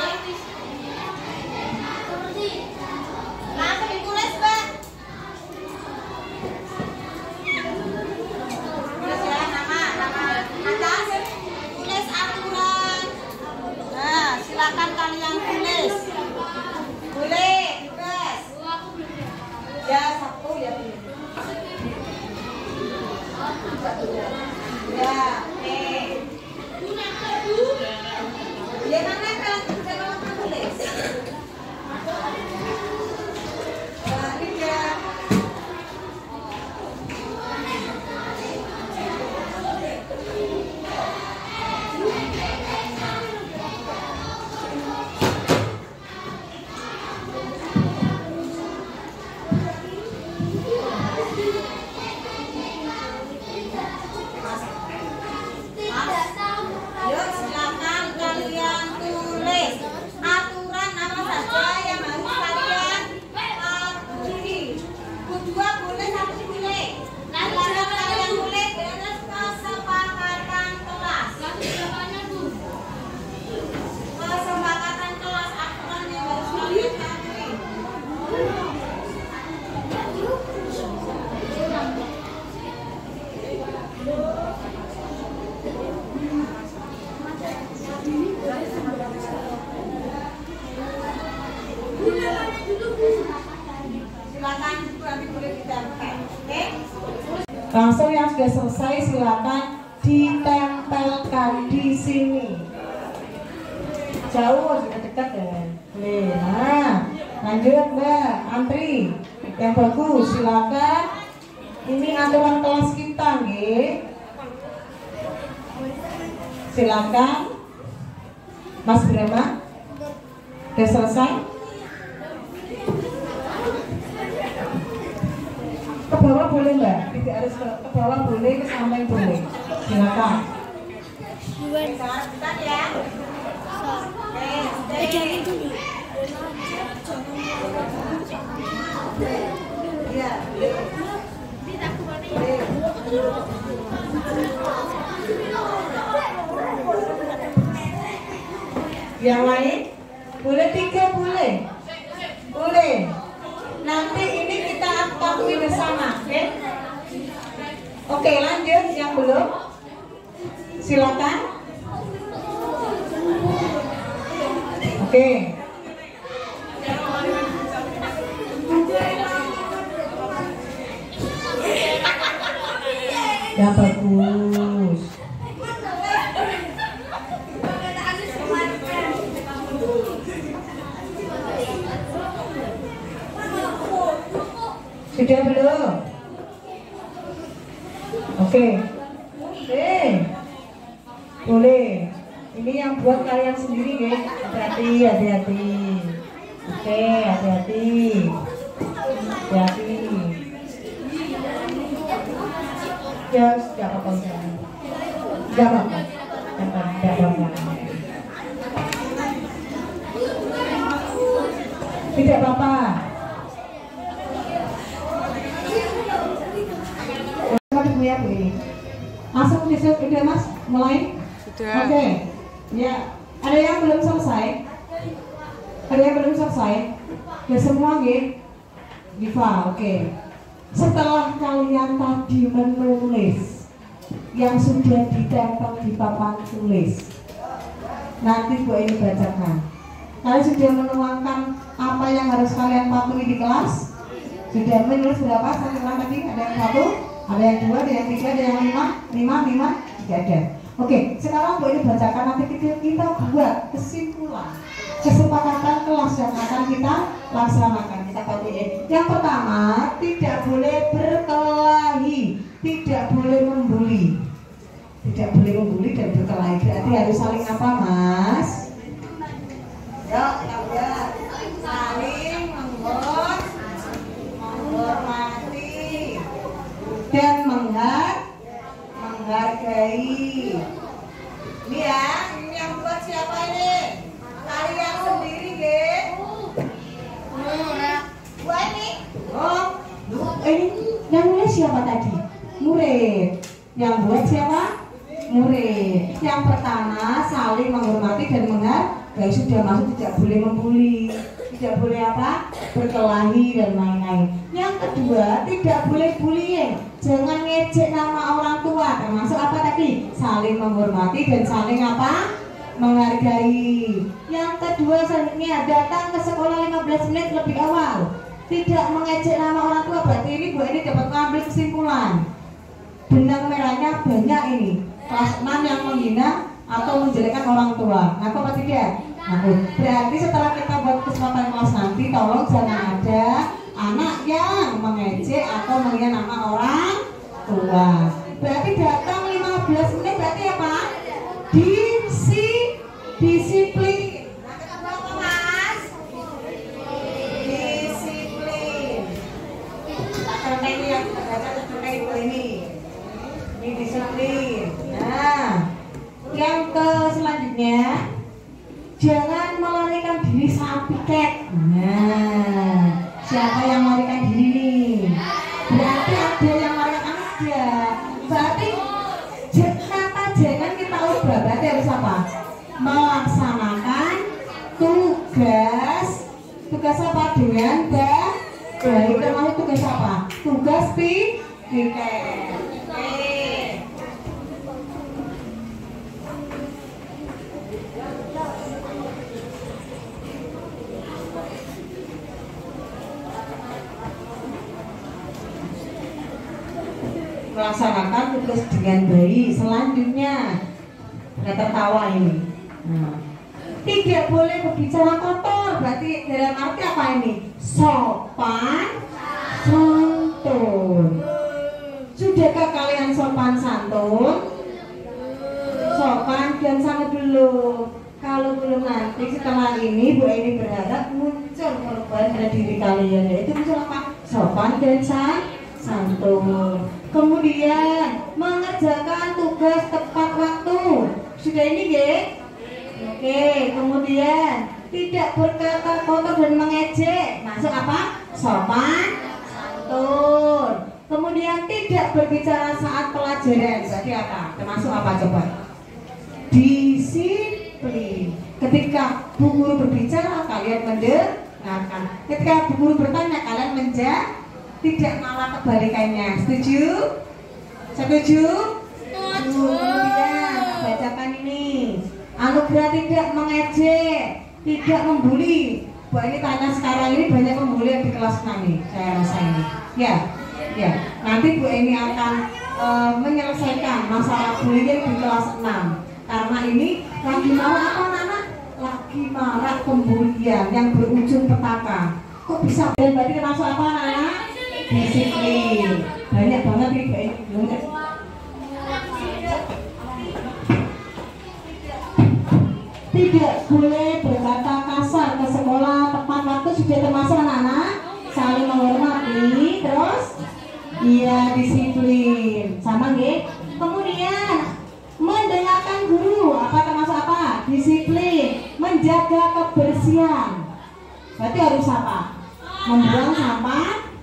Langsung yang sudah selesai silakan ditempelkan di sini. Jauh sudah dekat ya. Nah, lanjut Mbak, antri. Yang bagus silakan. Ini aturan kelas kita, nggih. Silakan. Mas Brahma. Sudah selesai? Ke bawah boleh Mbak, tidak harus ke bawah boleh, ke samping boleh. Silakan. Sebentar ya. Pegangin dulu. Ya. Yang lain? Boleh 3 boleh? Boleh. Nanti ini kita akui bersama, oke? Oke, lanjut yang belum. Silakan. Oke. Ya bagus. Sudah belum? Oke. Boleh. Ini yang buat kalian sendiri ya. Hati-hati. Oke, hati-hati. Hati-hati. Ya, tidak apa-apa. Tidak apa-apa. Tidak apa-apa. Ya, langsung sudah Mas mulai. Oke. Ya, ada yang belum selesai? Ya semua gitu. Diva, oke. Setelah kalian tadi menulis yang sudah ditempel di papan tulis, nanti Bu ini bacakan. Kalian sudah menuangkan apa yang harus kalian patuhi di kelas? Sudah menulis berapa? Satu tadi ada yang 1. Ada yang 2, ada yang 3, ada yang 5, tidak ada. Oke, sekarang Bu ini bacakan, nanti kita buat kesimpulan kesepakatan kelas yang akan kita laksanakan. Kita patuhi. Yang pertama, tidak boleh berkelahi, tidak boleh membuli. Tidak boleh membuli dan berkelahi. Berarti harus saling apa, Mas? Yuk, kita buat saling menghormati dan menghargai. Ini ya, ini yang buat siapa ini? Kalian sendiri, Gen. Gua ini. Oh, ini yang nulis siapa tadi? Murid. Yang buat siapa? Murid. Yang pertama, saling menghormati dan menghargai. Sudah masuk, tidak boleh membuli, tidak boleh apa? Berkelahi dan lain-lain. Yang kedua, tidak boleh bullying. Jangan ngejek nama orang tua. Termasuk apa tadi? Saling menghormati dan saling apa? Menghargai. Yang kedua, selanjutnya datang ke sekolah 15 menit lebih awal. Tidak mengejek nama orang tua. Berarti ini Bu ini dapat mengambil kesimpulan. Benang merahnya banyak ini. Kelas 6 yang menghina atau menjelekkan orang tua. Ngaku apa tidak? Ngaku. Berarti setelah kita buat kesempatan kelas nanti, tolong jangan ada anak yang mengejek atau menghina nama orang tua. Berarti datang 15 menit berarti apa? Disiplin. Ini yang kita baca terkait ini disiplin. Nah, yang ke selanjutnya, jangan melarikan diri saat piket. Nah, siapa yang melarikan diri nih? Berarti ada yang melarikan ada. Berarti kata jangan kita ubah. Berarti harus apa? Melaksanakan tugas apa dengan baik. Termasuk tugas apa? Tugas piket. Melaksanakan tugas dengan baik. Selanjutnya, nggak tertawa ini. Nah, tidak boleh berbicara kotor. Berarti dalam arti apa ini? Sopan santun. Sudahkah kalian sopan santun? Sopan dan santun dulu. Kalau belum, nanti setelah ini Bu Eni berharap muncul perubahan pada diri kalian, yaitu muncul apa? Sopan dan santun. Kemudian mengerjakan tugas tepat waktu. Sudah ini ya? Oke. Kemudian tidak berkata kotor dan mengejek. Masuk apa? Sopan santun. Kemudian tidak berbicara saat pelajaran. Berarti apa? Termasuk apa coba? Disiplin. Ketika bu guru berbicara, kalian mendengarkan. Ketika bu guru bertanya, kalian menjawab. Tidak malah kebalikannya. Setuju? Setuju? Kemudian bacakan ini. Anugerah tidak mengejek, tidak membuli. Bu ini tanya sekarang ini banyak membuli yang di kelas 6 nih, saya rasa ini. Ya. Nanti Bu ini akan menyelesaikan masalah bullying di kelas 6. Karena ini lagi marah apa anak? Lagi marah pembulian yang berujung petaka. Kok bisa? Dan berarti termasuk apa anak? Disiplin. Banyak banget ini. Tidak boleh berkata kasar ke sekolah tepat waktu. Sudah termasuk anak-anak saling menghormati. Terus iya, disiplin sama nggih. Kemudian mendengarkan guru. Apa termasuk apa? Disiplin. Menjaga kebersihan. Berarti harus apa? Membuang sampah.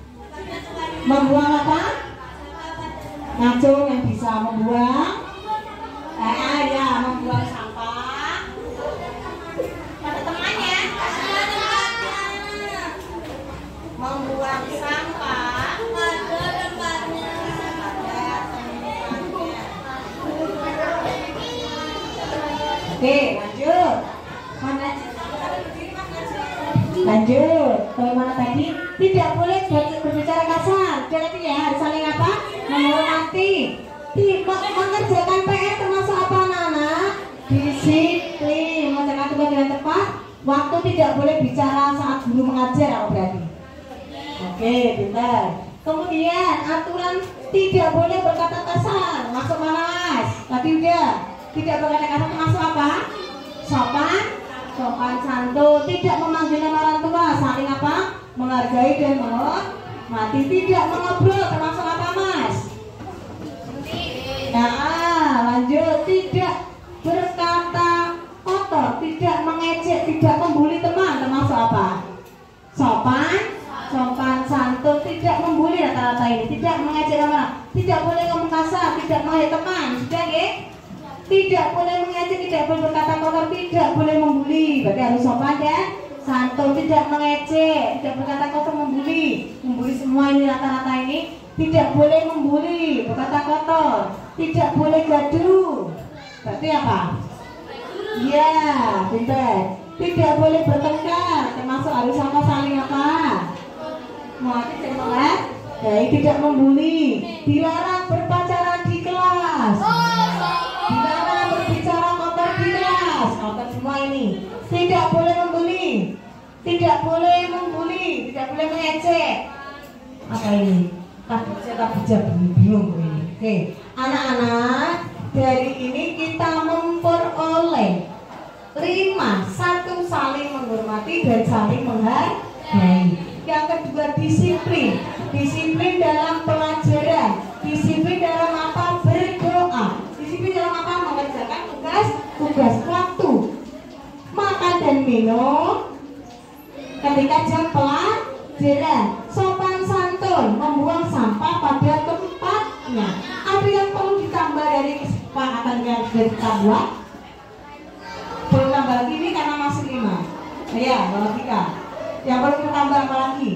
Membuang apa? Ngacung yang bisa membuang. Ya, membuang sampah. Pada temannya. Membuang sampah. Oke, lanjut. Lanjut. Bagaimana tadi? Tidak boleh berbicara kasar. Jadi ya harus saling apa? Menghormati. Mengerjakan PR termasuk apa anak-anak? Disiplin. Mengerjakan tugas dengan tepat. Waktu tidak boleh bicara saat guru mengajar. Apa berarti? Oke, pintar. Kemudian aturan tidak boleh berkata kasar. Masuk mana mas? Tadi udah. Tidak berkata kasar termasuk apa? Sopan santun. Tidak memanggil nama orang tua. Saling apa? Menghargai dan menghormati. Tidak mengobrol termasuk apa mas? Nah, lanjut. Tidak berkata kotor, tidak mengejek, tidak membuli teman termasuk apa? Sopan santun. Tidak membuli rata-rata ini. Tidak mengejek teman. Tidak boleh ngomong kasar, tidak mengejek teman. Sudah nggih? Tidak boleh mengejek, tidak boleh berkata kotor, tidak boleh membuli. Berarti harus sopan ya. Santun, tidak mengejek, tidak berkata kotor, membuli semua ini rata-rata ini. Tidak boleh membuli, berkata kotor, tidak boleh gaduh. Berarti apa? Iya, pintar. Tidak boleh bertengkar, termasuk harus sama saling apa? Tidak membuli. Dilarang berpacaran di kelas. Dilarang berbicara kotor Tidak boleh membuli. Tidak boleh membuli, tidak boleh mengejek. Apa ini? Saya bingung ini. Oke, anak-anak, dari ini kita memperoleh 5. 1. Saling menghormati dan saling menghargai. Yang kedua, disiplin. Disiplin dalam pelajaran. Disiplin dalam apa? Berdoa. Disiplin dalam apa? Mengerjakan tugas waktu. Makan dan minum ketika jam pelajaran. Sopan santun, membuang sampah pada tempatnya. Ada yang perlu ditambah dari kesepakatan yang sudah kita buat? Perlu tambah lagi ini karena masih 5. Ya, logika. Yang perlu kita tambah apa lagi?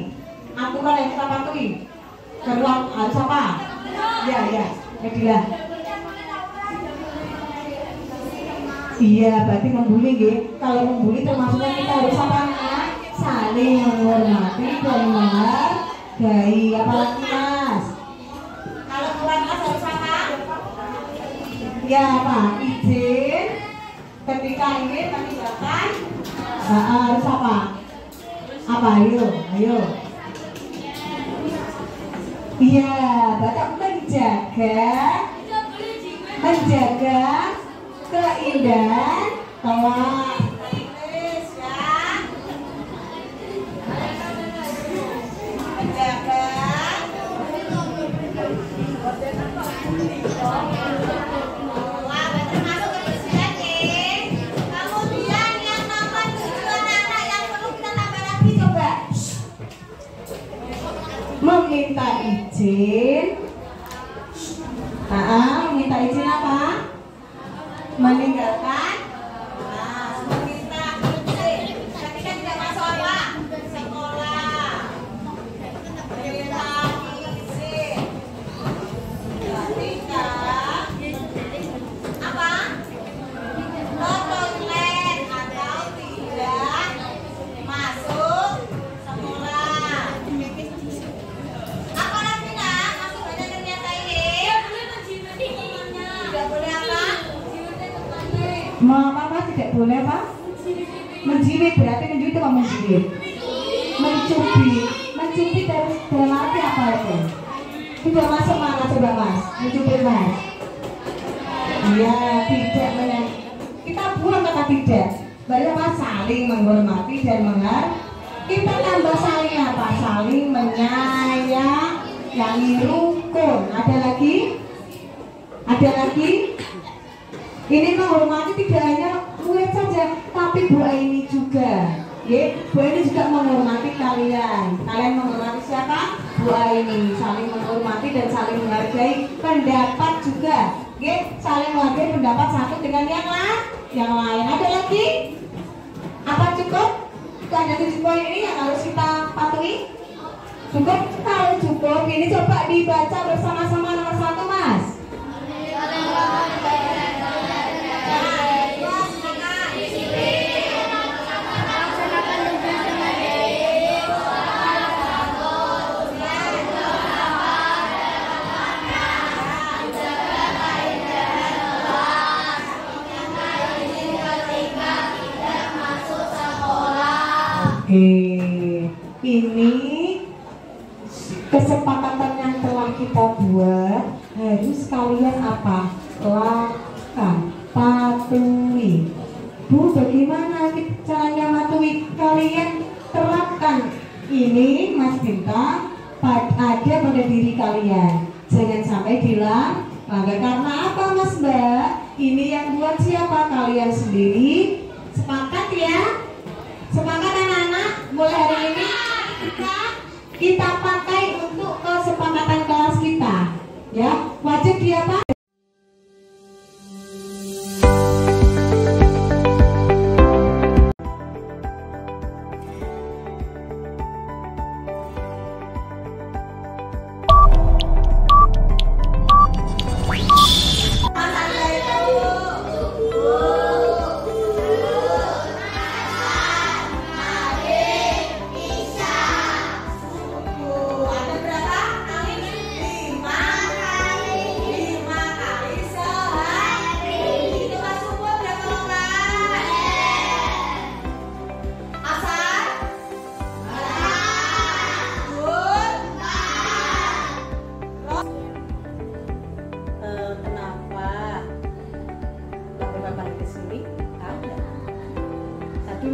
Aturan yang kita patuhi. Kedua harus apa? Ya, jadilah. Iya, berarti membuli gitu. Kalau membuli termasuknya kita harus apa? Saling menghormati dan menghargai. Apalagi Mas? Kalau buat Mas harus apa? Ya Pak, izin ketika ingin meninggalkan harus apa? Apa? Ayo. Iya, bapak menjaga keindahan kelas. Kemudian yang nomor 7 anak-anak yang perlu kita tambah lagi, coba. Meminta izin. Meminta izin apa? Meninggalkan. Meminta izin ketika tidak masuk apa? Sekolah. Meminta izin ketika apa? Ke toilet atau tidak masuk sekolah. Apalagi nak? Masih banyak ternyata ini. Tidak boleh apa? Mau apa tidak boleh apa? Menjiwit, berarti menjiwit itu apa menjiwit? Mencubit dalam arti apa itu? Tidak masuk mana coba Mas? Mencubit Mas? Iya, tidak menang. Kita buang kata tidak. Berarti apa? Saling menghormati dan menghargai. Kita tambah saling apa? Saling menyayangi, rukun. Ada lagi? Ini menghormati tidak hanya murid saja, tapi Bu Aini juga. Bu Aini juga menghormati kalian. Kalian menghormati siapa? Bu Aini. Saling menghormati dan saling menghargai pendapat juga. Saling menghargai pendapat satu dengan yang lain. Ada lagi? Apa cukup? Itu ada 7 poin ini yang harus kita patuhi. Cukup? Kalau cukup, ini coba dibaca bersama-sama nomor 1 Mas. Ini kesepakatan yang telah kita buat harus kalian apa? Lakukan, patuhi. Bu, bagaimana caranya patuhi? Kalian terapkan ini Mas Bintang ada pada diri kalian. Jangan sampai bilang karena apa Mas Mbak? Ini yang buat siapa? Kalian sendiri. Sepakat ya? Sepakat anak-anak? Mulai hari ini kita pakai untuk kesepakatan kelas kita, ya. Wajib dia apa? Ada berapa? 5 kali 5.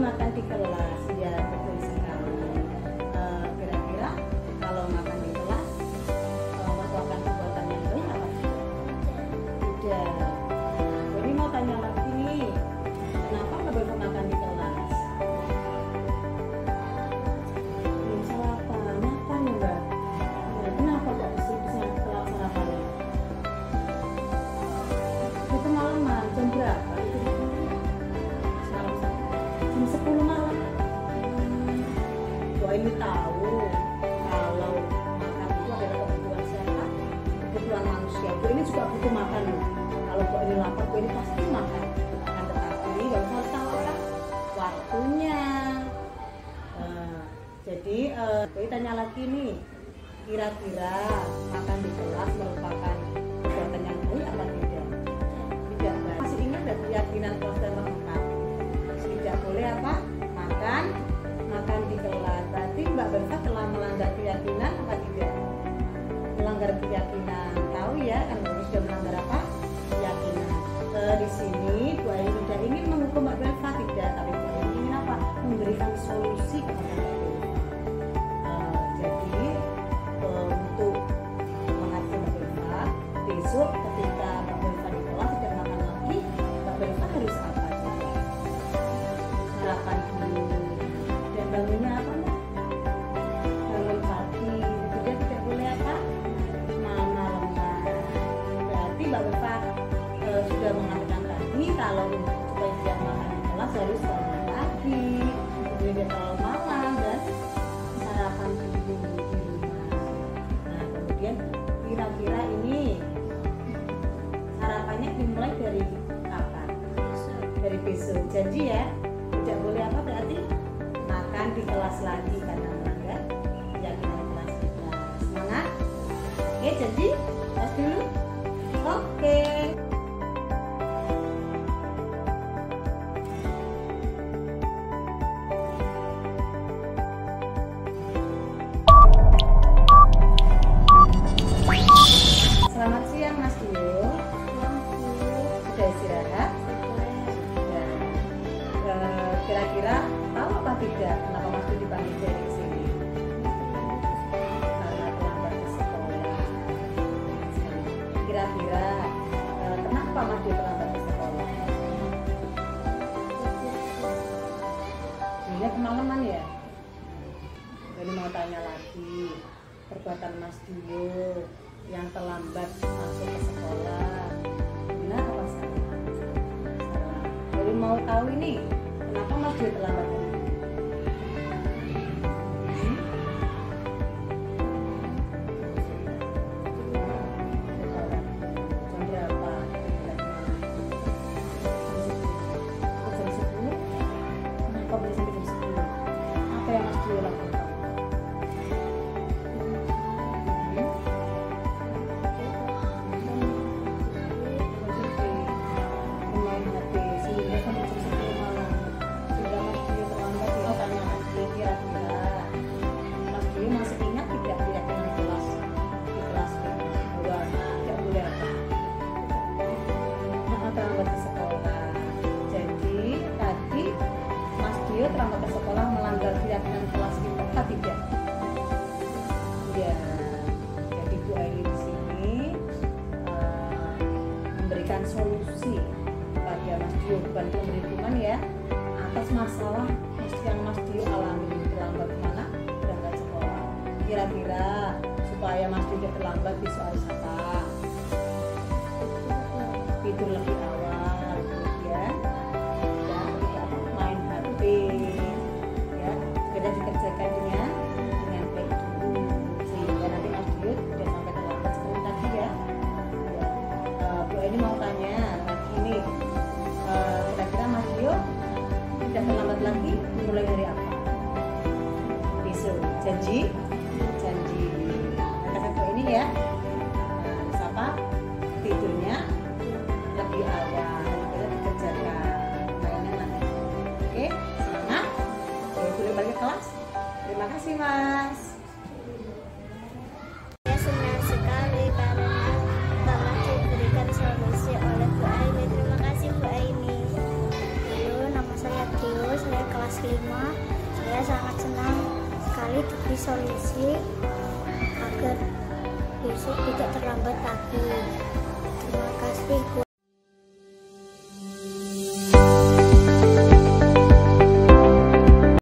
makan di kelas, ya betul sekali. Kira-kira kalau makan di kelas merupakan perbuatan yang baik apa tidak? Tidak. Jadi mau tanya lagi nih, kenapa nggak boleh makan di kelas? Belum sarapan, makan ya Mbak? Ya, kenapa kok bisa telat sarapannya? Itu malaman, jam berapa? Jam 10 malam. Gua ini tahu kalau makan itu adalah kebutuhan siapa? Kebutuhan manusia. Gua ini juga butuh makan loh. Kalau gua ini lapar, gua ini pasti makan. Akan tetapi gak harus tahu apa waktunya. Jadi gua tanya lagi nih, kira-kira makan di kelas merupakan perbuatan yang baik apa tidak? Tidak baik. Masih ingat gak keyakinan kelas nomor 4? Tidak boleh apa? Makan di kelas. Berarti Mbak Berfa telah melanggar keyakinan apa tidak? Melanggar keyakinan. Tahu ya kan sudah melanggar apa? Keyakinan. Di sini Bu Aini tidak ingin menghukum Mbak Berfa, tidak, tapi Bu Aini ingin apa? Memberikan solusi kepada Mbak Berfa. Jadi untuk mengajar Mbak Berfa, besok ketika Mbak Berfa di kelas tidak makan lagi, Mbak Berfa harus apa? Sarapan dulu. Dan bangunnya apa Mbak? Bangun pagi. Juga tidak boleh apa? Malam-malaman. Berarti Mbak Berfa sudah mengatakan tadi kalau supaya tidak makan di kelas harus bangun pagi, tidak terlalu malam, dan sarapan dulu di rumah. Nah kemudian kira-kira ini sarapannya dimulai dari kapan? Dari besok. Janji ya, tidak boleh apa berarti makan di kelas lagi karena melanggar keyakinan kelas kita. Semangat? Oke, janji? Tes dulu? Oke. Selamat siang Mas Dio. Sudah istirahat? Kira-kira tahu apa tidak kenapa Mas Dio dipanggil dari sini? Karena terlambat ke sekolah. Kira-kira kenapa Mas Dio terlambat ke sekolah? Ini kemalaman ya? Jadi mau tanya lagi, perbuatan Mas Dio yang terlambat masuk ke sekolah, benar apa salah? Salah. Jadi mau tahu ini kenapa Mas Dio terlambat? Jam berapa? Jam 10? Kenapa boleh sampai jam 10? Apa yang Mas Dio lakukan? Terlambat ke sekolah melanggar keyakinan kelas kita apa tidak? Ya, jadi Bu Aini di sini memberikan solusi kepada Mas Dio, bukan memberi hukuman ya, atas masalah yang Mas Dio alami terlambat kemana? Berangkat sekolah. Kira-kira supaya Mas Dio tidak terlambat besok harus apa? Tidur lebih awal, kemudian ya, segera dikerjakan dengan baik dulu sehingga nanti Mas Dio tidak sampai terlambat seperti tadi ya. Bu Aini mau tanya lagi nih, kira-kira Mas Dio tidak terlambat lagi mulai dari apa? Besok. Janji? Janji. Kata Bu Aini ya. Nah, apa? Tidurnya lebih awal, segera dikerjakan. Oke, semangat. Boleh balik kelas. Terima kasih Mas. Saya senang sekali karena Bapak diberikan solusi oleh Bu Aini. Terima kasih Bu Aini. Halo, nama saya Dio, saya kelas solusi agar besok tidak terlambat lagi. Terima kasih.